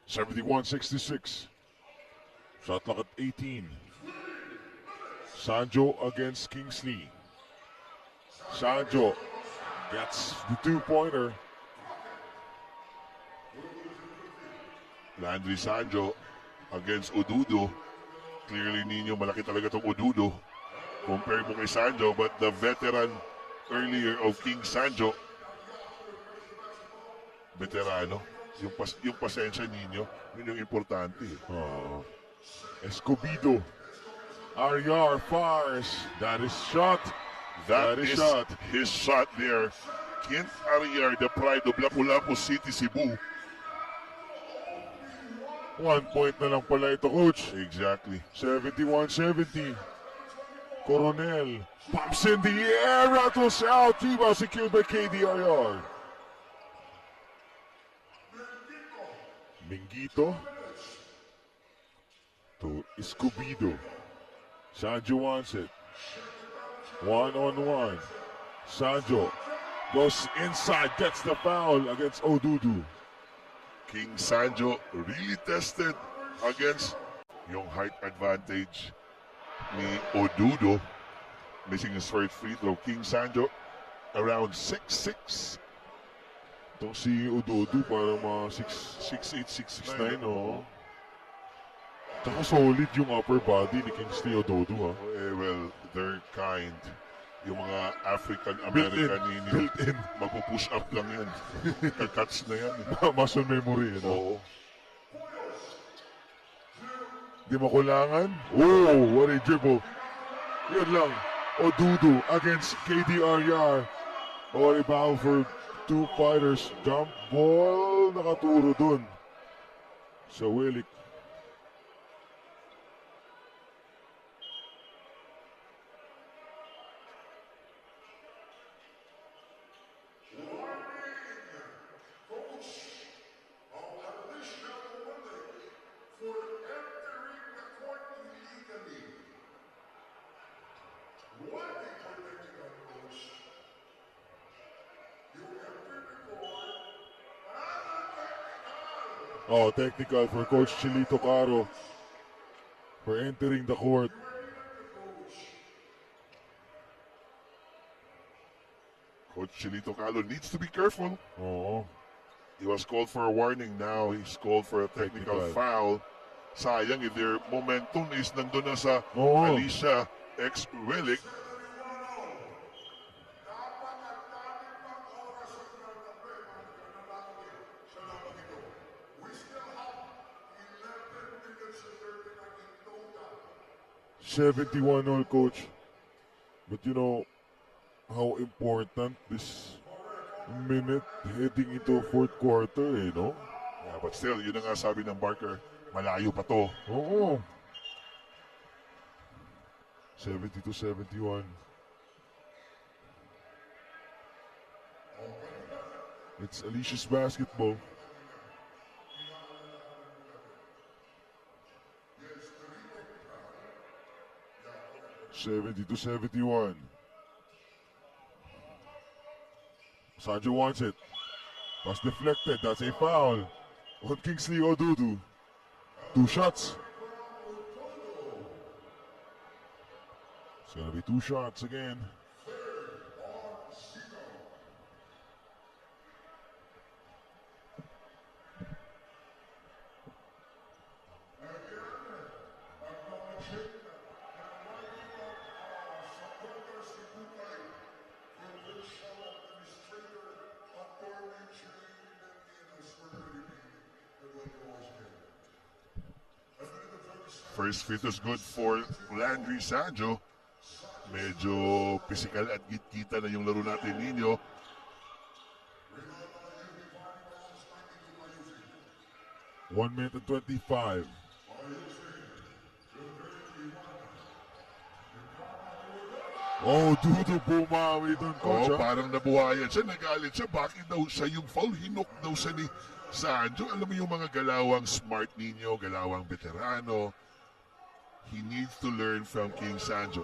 71-66. Shot clock at 18. Sanjo against Kingsley. Sanjo gets the 2-pointer. Landry Sanjo against Odudu. Clearly ninyo, malaki talaga itong Odudu. Compare mo kay Sanjo, but the veteran earlier of King Sanjo, veterano. Yung pasensya ninyo, yun yung importante. Escobedo. Aryar fires. That is shot. That is his shot there. Kent Ariar, the pride of Lapu-Lapu City, Cebu. 1 point na lang pala ito, coach. Exactly. 71-70. Coronel pumps in the air, rattles out. Rebound secured by KD Aryar. Mingito to Escobedo. Sanjo wants it. 1-on-1. Sanjo goes inside, gets the foul against Odudu. King Sanjo really tested against yung height advantage ni Odudo. Missing his first free throw. King Sanjo around 6'6". Itong si Odudu parang mga 6'8", 6'9", 6'9". oh. Tsaka solid yung upper body ni Kingsley Odudu, ha. Well, they're kind. Yung mga African-American Built in. magpo-push up lang yan. Kakats na yan. Muscle memory, no? Oo. Di makulangan. Oh, what a dribble. Yun lang. Odudu against KD Aryar. Oh, a battle for two fighters. Jump ball. Nakaturo dun. Sa Willik. Oh, technical for Coach Chilito Caro for entering the court. Coach Chilito Calo needs to be careful. Oo. He was called for a warning. Now he's called for a technical foul. Sayang if their momentum is nandun na sa Oo. Alicia X. Willick. $71 coach. But you know how important this minute heading into fourth quarter, eh, no? Yeah, but still, yun na nga sabi ng Barker, malayo pa to. Oo. 70-71. It's Alicia's basketball. $70-71. Sanjo wants it. Pass deflected. That's a foul on Kingsley Odudu. 2 shots. It's gonna be 2 shots again. First free throw is good for Landry Sanjo. Medyo physical at git-kita na yung laro natin ninyo. One minute and 25. Oh, Dudu bumawi doon, coach. Oh, parang nabuhayan siya, nagalit siya. Bakit daw siya yung foul? Hinok daw siya ni Sanjo. Alam mo yung mga galawang smart ninyo, galawang veterano. He needs to learn from King Sanjo.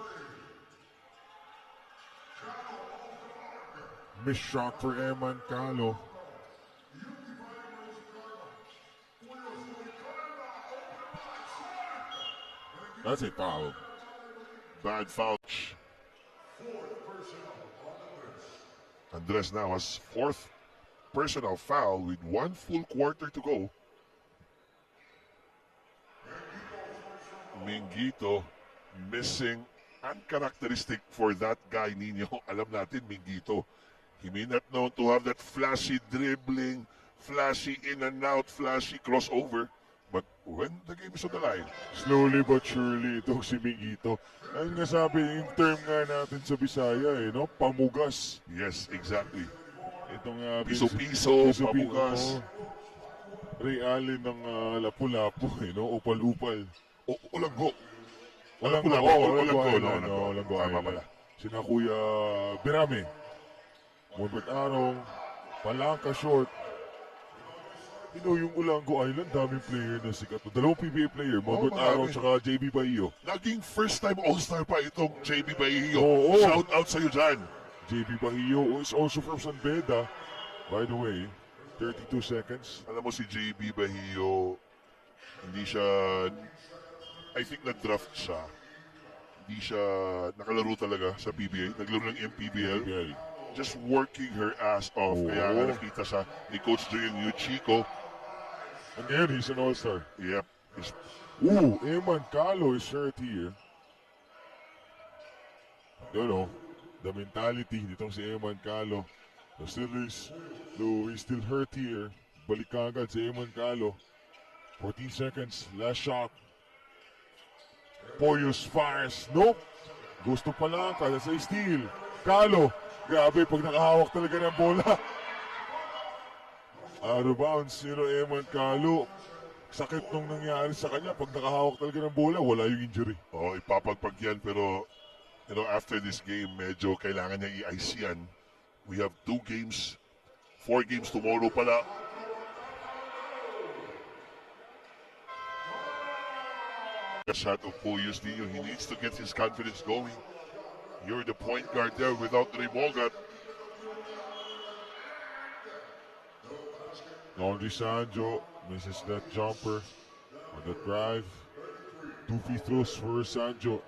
Miss shot for Eman Calo. That's a foul. Bad foul. Andres now has 4th personal foul with 1 full quarter to go. Mingito missing uncharacteristic for that guy ninyo. Alam natin Mingito. He may not know to have that flashy dribbling, flashy in and out, flashy crossover. But when the game is on the line, Slowly but surely, itong si Mingito. Ang nga sabi, yung term nga natin sa Bisaya, eh, no? Pamugas. yes, exactly. Itong Piso-piso, pamugas. Ray Allen ng Lapu-Lapu, eh, no? Upal-upal. Ulanggo. Walang Ulanggo, go. no. Walang go. Tama pala. Sina Kuya Birame. Moonbert Arong. Palangka short. Yung Ulango Island, daming player na sikat. Dalawang PBA player, Mobert Araw marami. tsaka JB Bahio. Naging first time All-Star pa itong JB Bahio. Oo. Shout out sa'yo dyan. JB Bahio is also from San Beda. By the way, 32 seconds. Alam mo si JB Bahio, hindi siya, I think nag-draft siya. Hindi siya nakalaro talaga sa PBA. Naglaro ng MPBL. PBL. Just working her ass off. Oo. Kaya nga nakita siya ni Coach Julian Chico. And again, he's an all-star. Yep. He's Eman Calo is hurt here. The mentality nitong si Eman Calo. He's still hurt here. Balik ka agad si Eman Calo. 14 seconds, last shot. Poyos fires. Nope. Gusto pa lang, kaya sa steal. Calo. Grabe, pag nakahawak talaga ng bola. Out of bounds, Eman Calo. Sakit nung nangyari sa kanya. Pag nakahawak talaga ng bola, wala yung injury. ipapagpag yan. Pero, after this game, medyo kailangan niya i-ice yan. We have 4 games tomorrow pala. A shot of Poyos Dino. He needs to get his confidence going. You're the point guard there without Rimogat. Laundry Sanjo misses that jumper on the drive. 2 free throws for Sanjo.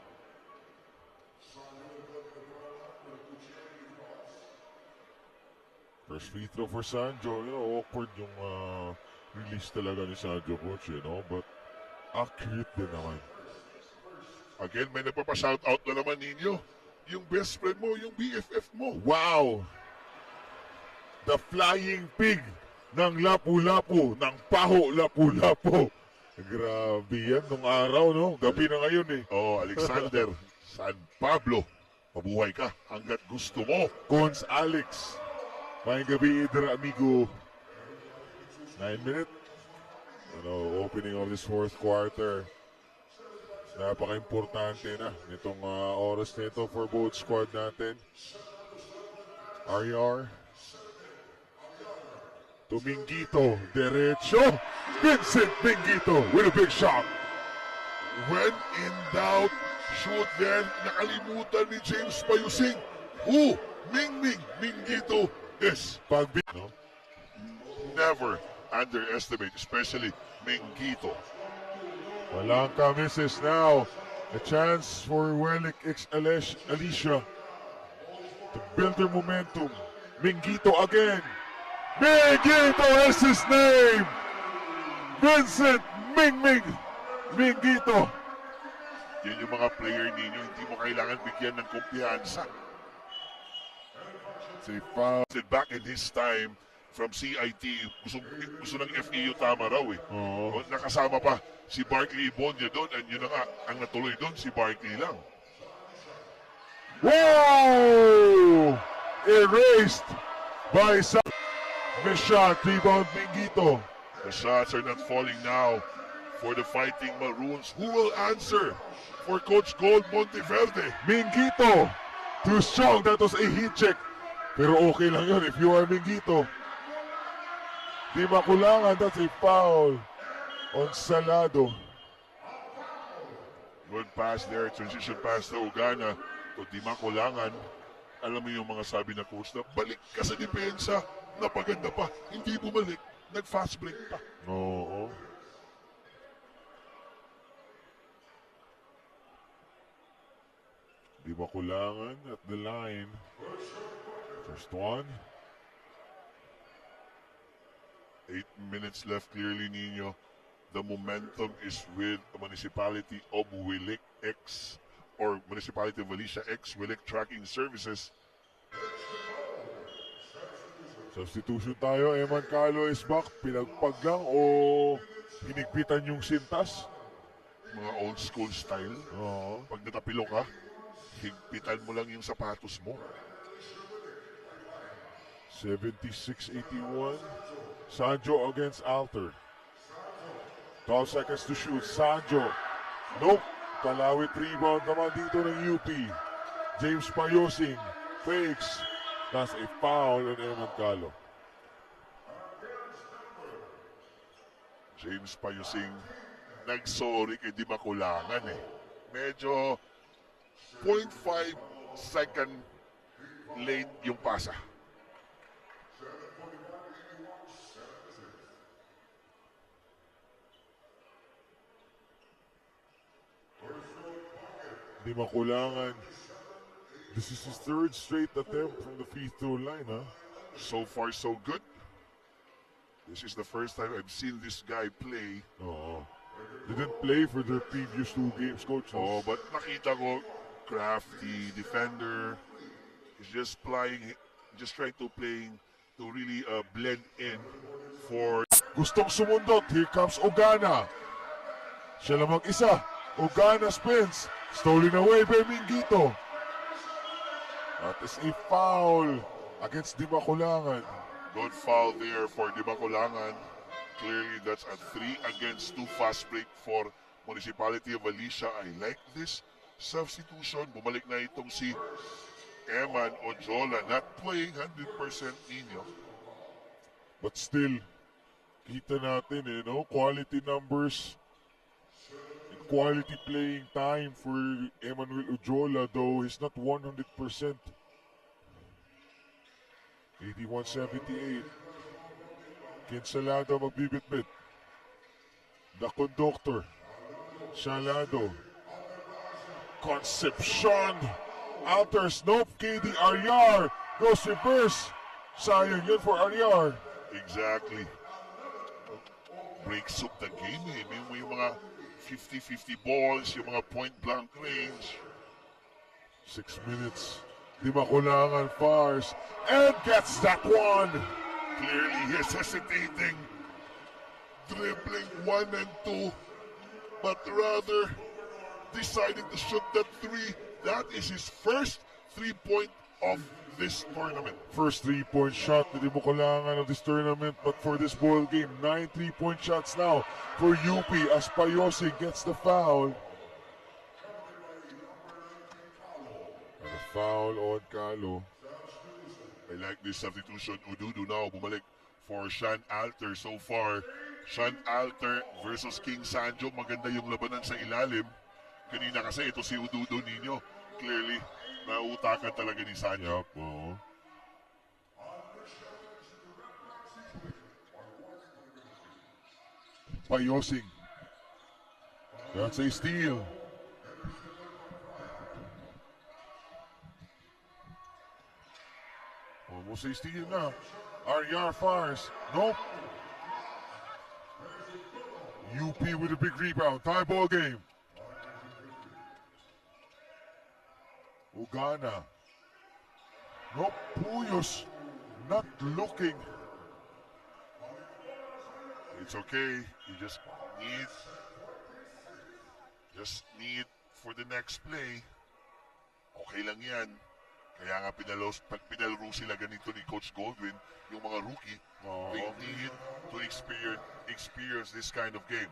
First free throw for Sanjo. Awkward yung release talaga ni Sanjo, coach, but accurate din naman. Again, may nagpapa-shoutout na naman ninyo. Yung best friend mo, yung BFF mo. Wow! The Flying Pig ng Lapu-Lapu, ng Paho Lapu-Lapu. Grabe yan nung araw, no? Gabi na ngayon eh. Alexander San Pablo. Mabuhay ka hanggat gusto mo. Cons Alex. Mayang gabi, Idra amigo. 9 minutes. Opening of this fourth quarter. Napaka-importante na nitong oras nito for both squad natin. RR. To Mingito. Derecho. Vincent Mingito with a big shot. When in doubt, shoot there. Nakalimutan ni James Payusing. Mingming Mingito is never underestimate, especially Mingito. Walang ka-misses now. A chance for Welik X Alicia to build their momentum. Mingito again. Mingito is his name. Vincent Mingito. Yan yung mga player ninyo, hindi mo kailangan bigyan ng kumpiyansa. Sit back in his time from CIT, gusto ng FEU tama raw eh. Nakasama pa si Barkley Ibonya doon, and yun na nga, ang natuloy doon si Barkley lang. Whoa! Erased by some miss shot, rebound Mingito. The shots are not falling now for the Fighting Maroons. Who will answer for Coach Gold Monteverde? Mingito, too strong, that was a heat check. Pero okay lang yun if you are Mingito. Di makulangan, that's a foul on Salado. Good pass there, transition pass to Ugana. O di makulangan. Alam mo yung mga sabi na coach na balik ka sa depensa. Napaganda pa. Hindi bumalik. Nag-fast break pa. Oo. Di makulangan at the line. First one. 8 minutes left clearly, Nino. The momentum is with the Municipality of Wilik X or Municipality of Alicia X Wilik Tracking Services. Substitution tayo. Eman Calo is back. Pinagpag lang o hinigpitan yung sintas? Mga old school style. Oo. Pag natapilo ka, higpitan mo lang yung sapatos mo. 76-81. Sanjo against Alter. 12 seconds to shoot. Sanjo. Nope. Kalawit rebound naman dito ng UP. James Payosing. Fakes. That's a foul on Eman Calo. James Payusing nagsorry kay Di Makulangan eh. Medyo 0.5 second late yung pasa. Di Makulangan. This is his third straight attempt from the free throw line, huh? So far, so good. This is the first time I've seen this guy play. Oo. Didn't play for the previous 2 games, coach. Oh, but nakita ko, crafty defender. He's just playing, just trying to really blend in for. Gustong sumundot. Here comes Ogana. Siya lang mag-isa. Ogana spins. Stolen away by Minguito. That is a foul against Di Makulangan. Good foul there for Di Makulangan. Clearly, that's a 3 against 2 fast break for Municipality of Alicia. I like this substitution. Bumalik na itong si Eman Ojola, not playing 100% Nino. But still, kita natin quality numbers and quality playing time for Emmanuel Ojola, though he's not 100%. 81-78. Kinsalado magbibitbit. The conductor. Salado. Concepcion. Alters. Nope. KD Aryar. Goes reverse. Sayang yun for Aryar. Exactly. Breaks up the game eh. May mga 50-50 balls, yung mga point blank range. 6 minutes. Di Makulangan fires. And gets that one. Clearly he's hesitating. Dribbling 1 and 2. But rather deciding to shoot that 3. That is his first 3-point of this tournament. First 3-point shot na Di Makulangan of this tournament. But for this ball game, 9 3-point shots now for UP as Payosi gets the foul. And a foul on Calo. I like this substitution. Ududu now bumalik for Sean Alter. So far, Sean Alter versus King Sanjo. Maganda yung labanan sa ilalim. Kanina kasi ito si Ududu ninyo. Clearly, nautakan talaga ni Sanjo. Yup, oo. Payosing. That's a steal. Almost a steal now. Aryar fires. Nope. UP with a big rebound. Tie ball game. Ogana. Nope. Puyos not looking. It's okay. You just need for the next play. Okay lang yan. Kaya nga pinalaro sila ganito ni Coach Goldwyn, yung mga rookie, they need to experience this kind of game.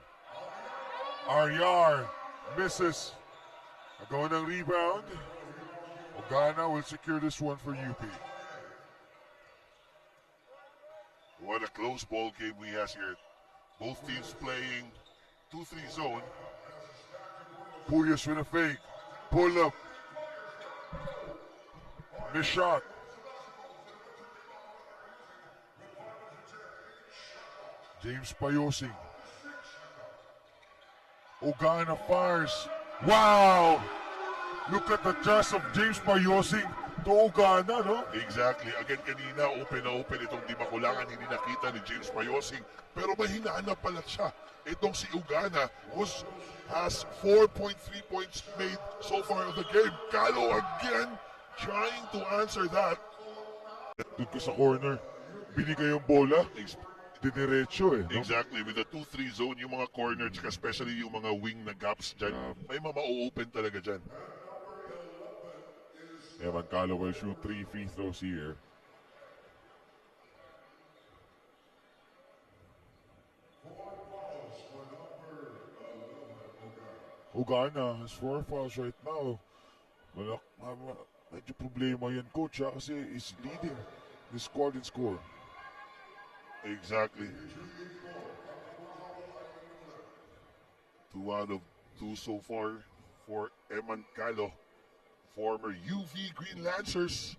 Aryar misses. Agaw ng rebound. Ogana will secure this one for UP. What a close ball game we have here. Both teams playing 2-3 zone. Puyos with a fake. Pull up. Miss shot. James Payosing. Ogana fires. Wow! Look at the just of James Payosing to Ogana, no? Exactly. Again, kanina open na open itong Di Makulangan. Hindi nakita ni James Payosing. Pero mahinaan na pala siya. Itong si Ogana has 4.3 points made so far of the game. Calo again trying to answer that. Doon ko sa corner. Binigay yung bola. Diniretso eh. No? Exactly. With the 2-3 zone, yung mga corner, especially yung mga wing na gaps dyan, may ma-open talaga dyan. Evan Calo will shoot 3 free throws here. Ogana has 4 fouls right now. Medyo problema yan, coach, kasi is leading the squad in score. Exactly. 2 out of 2 so far for Eman Calo, former UV Green Lancers.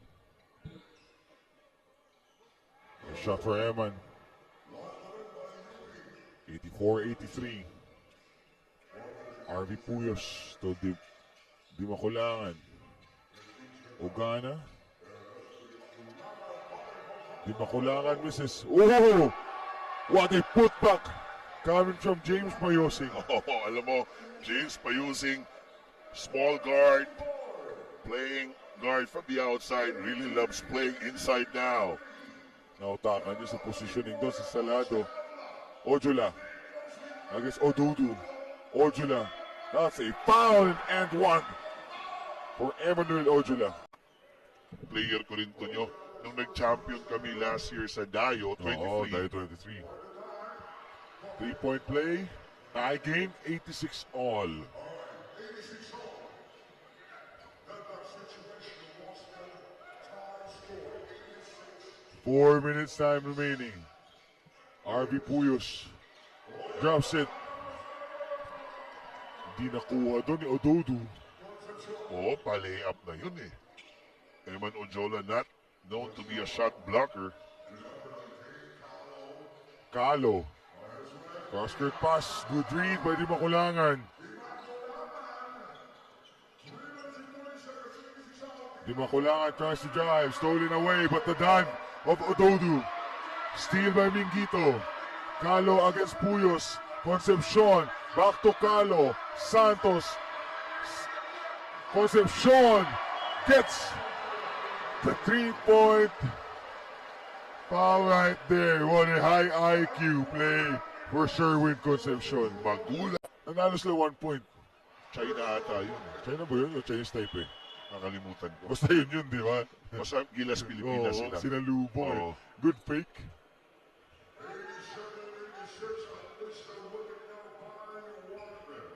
A shot for Eman. 84-83. RV Puyos to di makulangan. Ogana. Di makulangan, misses. Oh! What a putback coming from James Mayosing. Oh, alam mo, James Payusing, small guard, playing guard from the outside, really loves playing inside now. Nautakan niya sa positioning doon sa Salado. Ojula against Odudu. Ojula. That's a foul and one for Emmanuel Ojula. Player ko rin to nyo, nung nag-champion kami last year sa Dayo 23. Oo, Dayo 23. 3-point play. Tie game, 86 all. Four minutes time remaining. RV Puyos drops it. Di nakuha doon ni Ododu. Oo, pa-layup na yun eh. Eman Ojola not known to be a shot blocker. Calo. Cross-court pass. Good read by Di Makulangan. Di Makulangan tries to drive. Stolen away, but the dive of Ododu. Steal by Mingito. Calo against Puyos. Concepcion. Back to Calo. Santos. Concepcion gets the 3-point foul right there. What a high IQ play for Sherwin Concepcion. Magula. Nanalo sila 1 point. China ata yun. China ba yun o Chinese Taipei? Nakalimutan ko. Basta yun, di ba? Basta Gilas Pilipinas Oo, sila. sinalubong eh. Oo. Good fake.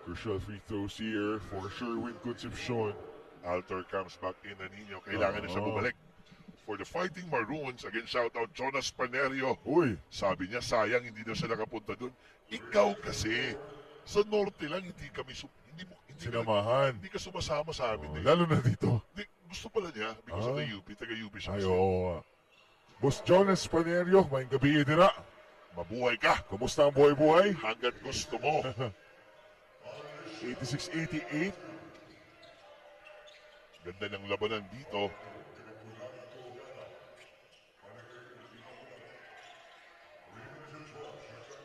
Crucial free throws here for Sherwin Concepcion. Alter comes back in na ninyo. Kailangan na siya bumalik. For the Fighting Maroons, again shout out Jonas Panerio. Uy, Sabi niya, sayang hindi daw siya nakapunta doon. Ikaw kasi, sa Norte lang, hindi kami, hindi sinamahan. hindi ka sumasama sa amin. Eh. Lalo na dito. Hindi, gusto pala niya, because of the UP, taga-UP siya. Ay, oo. Boss Jonas Panerio, maing gabi dira. Mabuhay ka, Kumusta ang buhay-buhay? hanggat gusto mo. 86-88. Ganda ng labanan dito.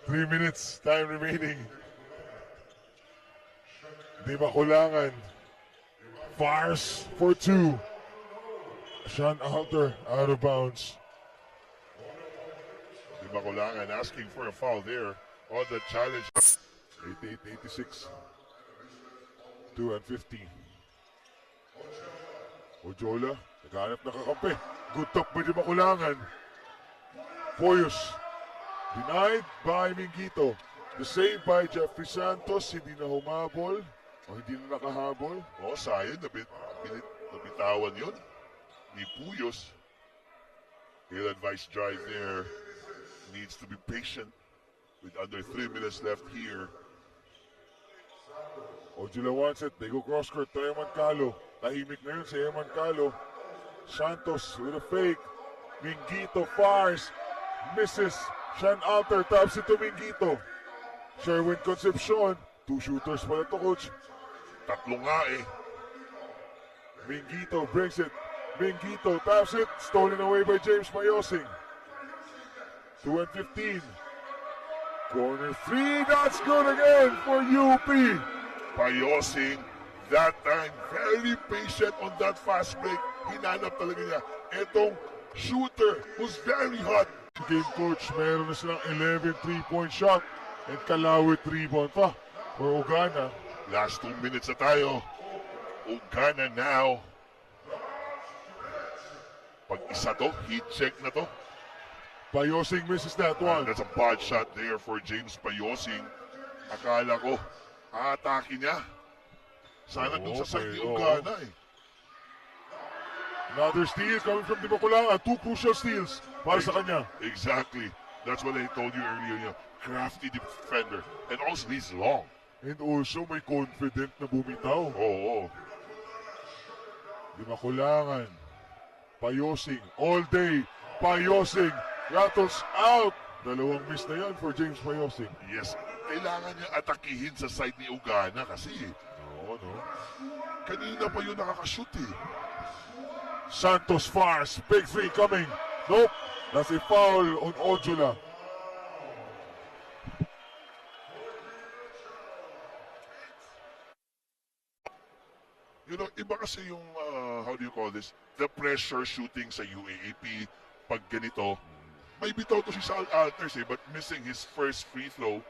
Three minutes, time remaining. Di Makulangan. Fires for two. Sean Alter out of bounds. Di ba Kulangan asking for a foul there on the challenge. 88-86. 2 and 15. Ojola, naghanap na kakampi. Good talk by Di Makulangan. Poyos. Denied by Mingito. The save by Jeffrey Santos. Hindi na humabol. O hindi na nakahabol. Oh, sayang, nabitawan yun. Ni Puyos. Ill-advised drive there. Needs to be patient with under 3 minutes left here. Ojula wants it. They go cross court to Eman Calo. Tahimik na yun si Eman Calo. Santos with a fake. Mingito fires. Misses. Sean Alter taps it to Mingito. Sherwin Concepcion. Two shooters pala to, coach. Tatlo nga eh. Mingito brings it. Mingito taps it. Stolen away by James Mayosing. 2 and 15. Corner three. That's good again for UP. Payosing, that time, very patient on that fast break. Hinanap talaga niya. Etong shooter who's very hot. Game coach, meron na silang 11 3-point shot and Kalawit rebound pa for Ogana. Last 2 minutes na tayo. Ogana now. Pag isa to, heat check na to. Payosing misses that one. That's a bad shot there for James Payosing. Akala ko, aatake niya. Sana dun sa side ni Ogana eh. Another steal coming from Di Makulangan. Two crucial steals para sa kanya. Exactly. That's what I told you earlier. You know, crafty defender. And also, he's long. And also may confident na bumitaw. Oo. Di makulangan. Payosing all day. Payosing rattles out. Dalawang miss na yan for James Payosing. Yes. Kailangan niya atakihin sa side ni Ugana kasi Oo, no? kanina pa yun nakakashoot eh. Santos fires. Big three coming. Nope. That's a foul on Ojula. You know, iba kasi yung, how do you call this? The pressure shooting sa UAAP. Pag ganito, may bitaw to si Sal Alters eh, but missing his first free throw.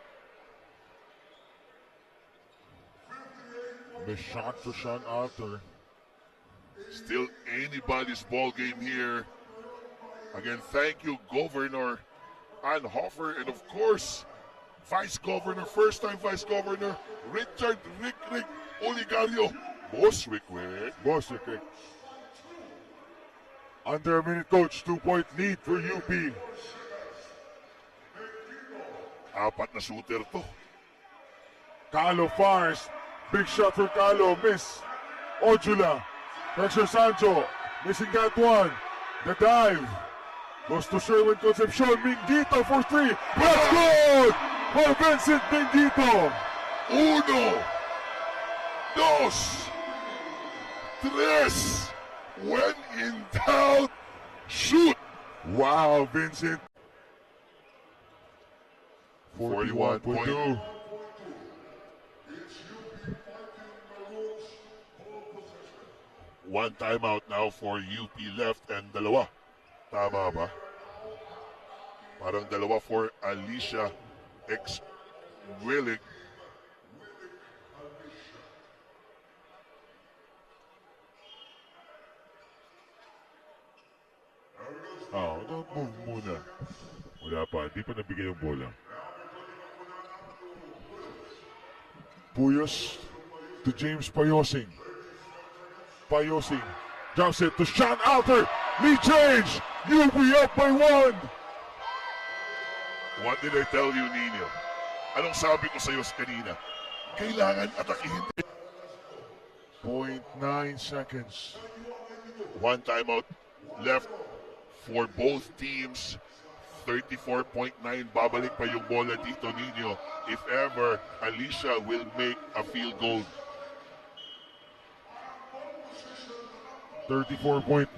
Miss shot for Sean Alter. Still anybody's ball game here. Again, thank you, Governor Ann Hofer, and of course, Vice Governor, first-time Vice Governor, Richard Rick Oligario. Boss Rick. Boswick. Under a minute, coach. 2-point lead for UP. Apat na shooter to. Calo fires. Big shot for Calo. Miss. Ojula. Pressure Sancho. Missing that one. The dive. Goes to Sherwin Concepcion. Minguito for three. That's good for Vincent Minguito. Uno, dos, tres. When in doubt, shoot. Wow, Vincent. 41.2. One timeout now for UP left and dalawa. Tama ba? Parang dalawa for Alicia X. Willig. Don't move muna. Wala pa, di pa nabigay yung bola. Puyos to James Payosing. Payosing drops it to Sean Alter. Lead change. UP up by one. What did I tell you, Nino? Anong sabi ko sa'yo kanina? Kailangan atakihin. 0.9 seconds. One timeout left for both teams. 34.9, babalik pa yung bola dito, Nino. If ever, Alicia will make a field goal. 34.9.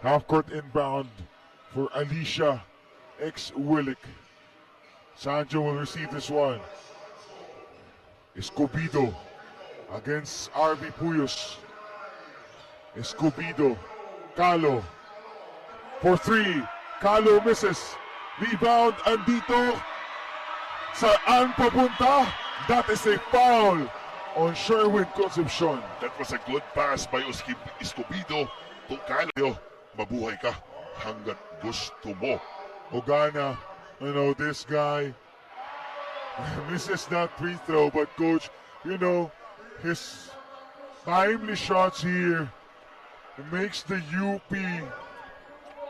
Half-court inbound for Alicia X. Willick. Sancho will receive this one. Escobedo against RB Puyos. Escobedo. Calo for three. Calo misses. Rebound andito. Saan papunta? That is a foul on Sherwin Concepcion. That was a good pass by Escobedo to Calo. Mabuhay ka hanggat gusto mo. Ogana, you know, this guy misses that free throw, but coach, you know, his timely shots here makes the UP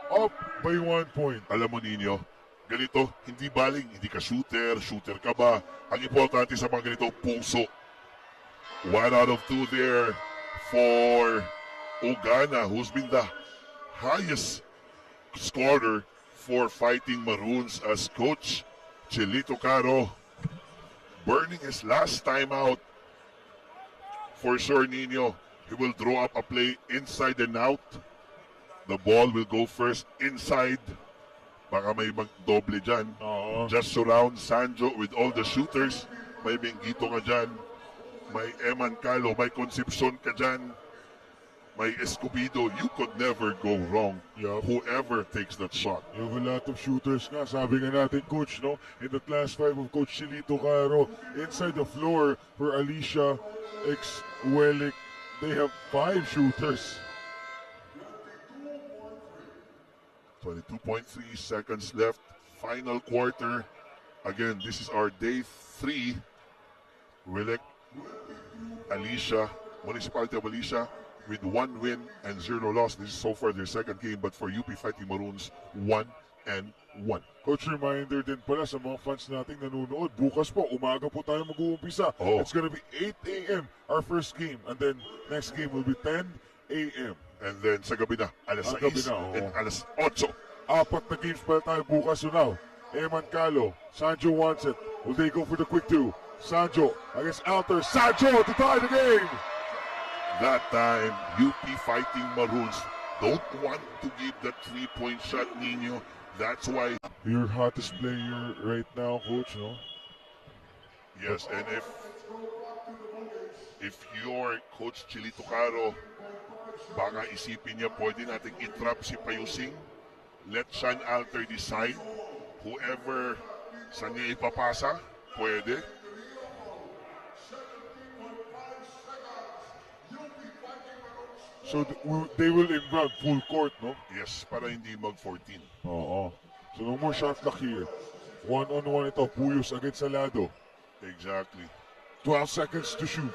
up by 1 point. Alam mo, Nino, ganito, hindi baling, hindi ka shooter ka ba? Ang importante sa mga ganito, puso. 1 out of 2 there for Ogana, who's been the highest scorer for Fighting Maroons as Coach Chelito Caro burning his last time out. For sure, Nino, he will draw up a play inside and out. The ball will go first inside. Baka may magdoble dyan. Just surround Sanjo with all the shooters. May Minguito ka dyan. May Eman Calo. May Concepcion ka dyan. May Escobedo. You could never go wrong. Yup. Whoever takes that shot. You have a lot of shooters nga. Sabi nga natin, coach, no? In the class 5 of Coach Chelito Caro, inside the floor for Alicia X. Wellick, they have 5 shooters. 22.3 seconds left. Final quarter. Again, this is our day 3. Willick, Alicia, Municipality of Alicia with 1 win and 0 loss. This is so far their second game, but for UP Fighting Maroons, 1 Coach, reminder din pala sa mga fans nating nanonood, bukas po, umaga po tayo mag-uumpisa. Oh. It's gonna be 8 a.m. our first game, and then next game will be 10 a.m. And then sa gabi na, alas Ang gabi 6 na, oo. and alas 8. Apat na games pala tayo bukas. So now, Eman Calo, Sanjo wants it. Will they go for the quick two? Sanjo against Alter. Sanjo to tie the game! That time, UP Fighting Maroons don't want to give that 3-point shot, Nino. That's why, Your hottest player right now, coach, no? yes, and if you're Coach Chilito Caro, baka isipin niya pwede nating i-trap si Payusing. Let Sean Alter decide. Whoever saan niya ipapasa, pwede. So they will invade full court, no? Yes, para hindi mag-14. Oo. So no more shot clock here. One-on-one ito, Puyos against Salado. Exactly. 12 seconds to shoot.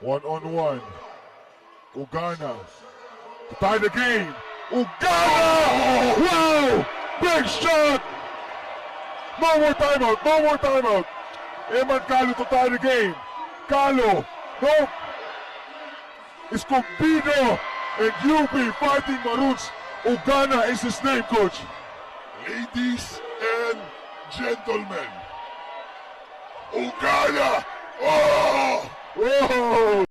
One-on-one. Ugana to tie the game. Ugana! Wow! Big shot! No more timeout. No more timeout. Eman Calo to tie the game. Calo. Nope. Escobedo and UP Fighting Maroons. Ugana is his name, coach. Ladies and gentlemen, Ugana! Oh! Whoa!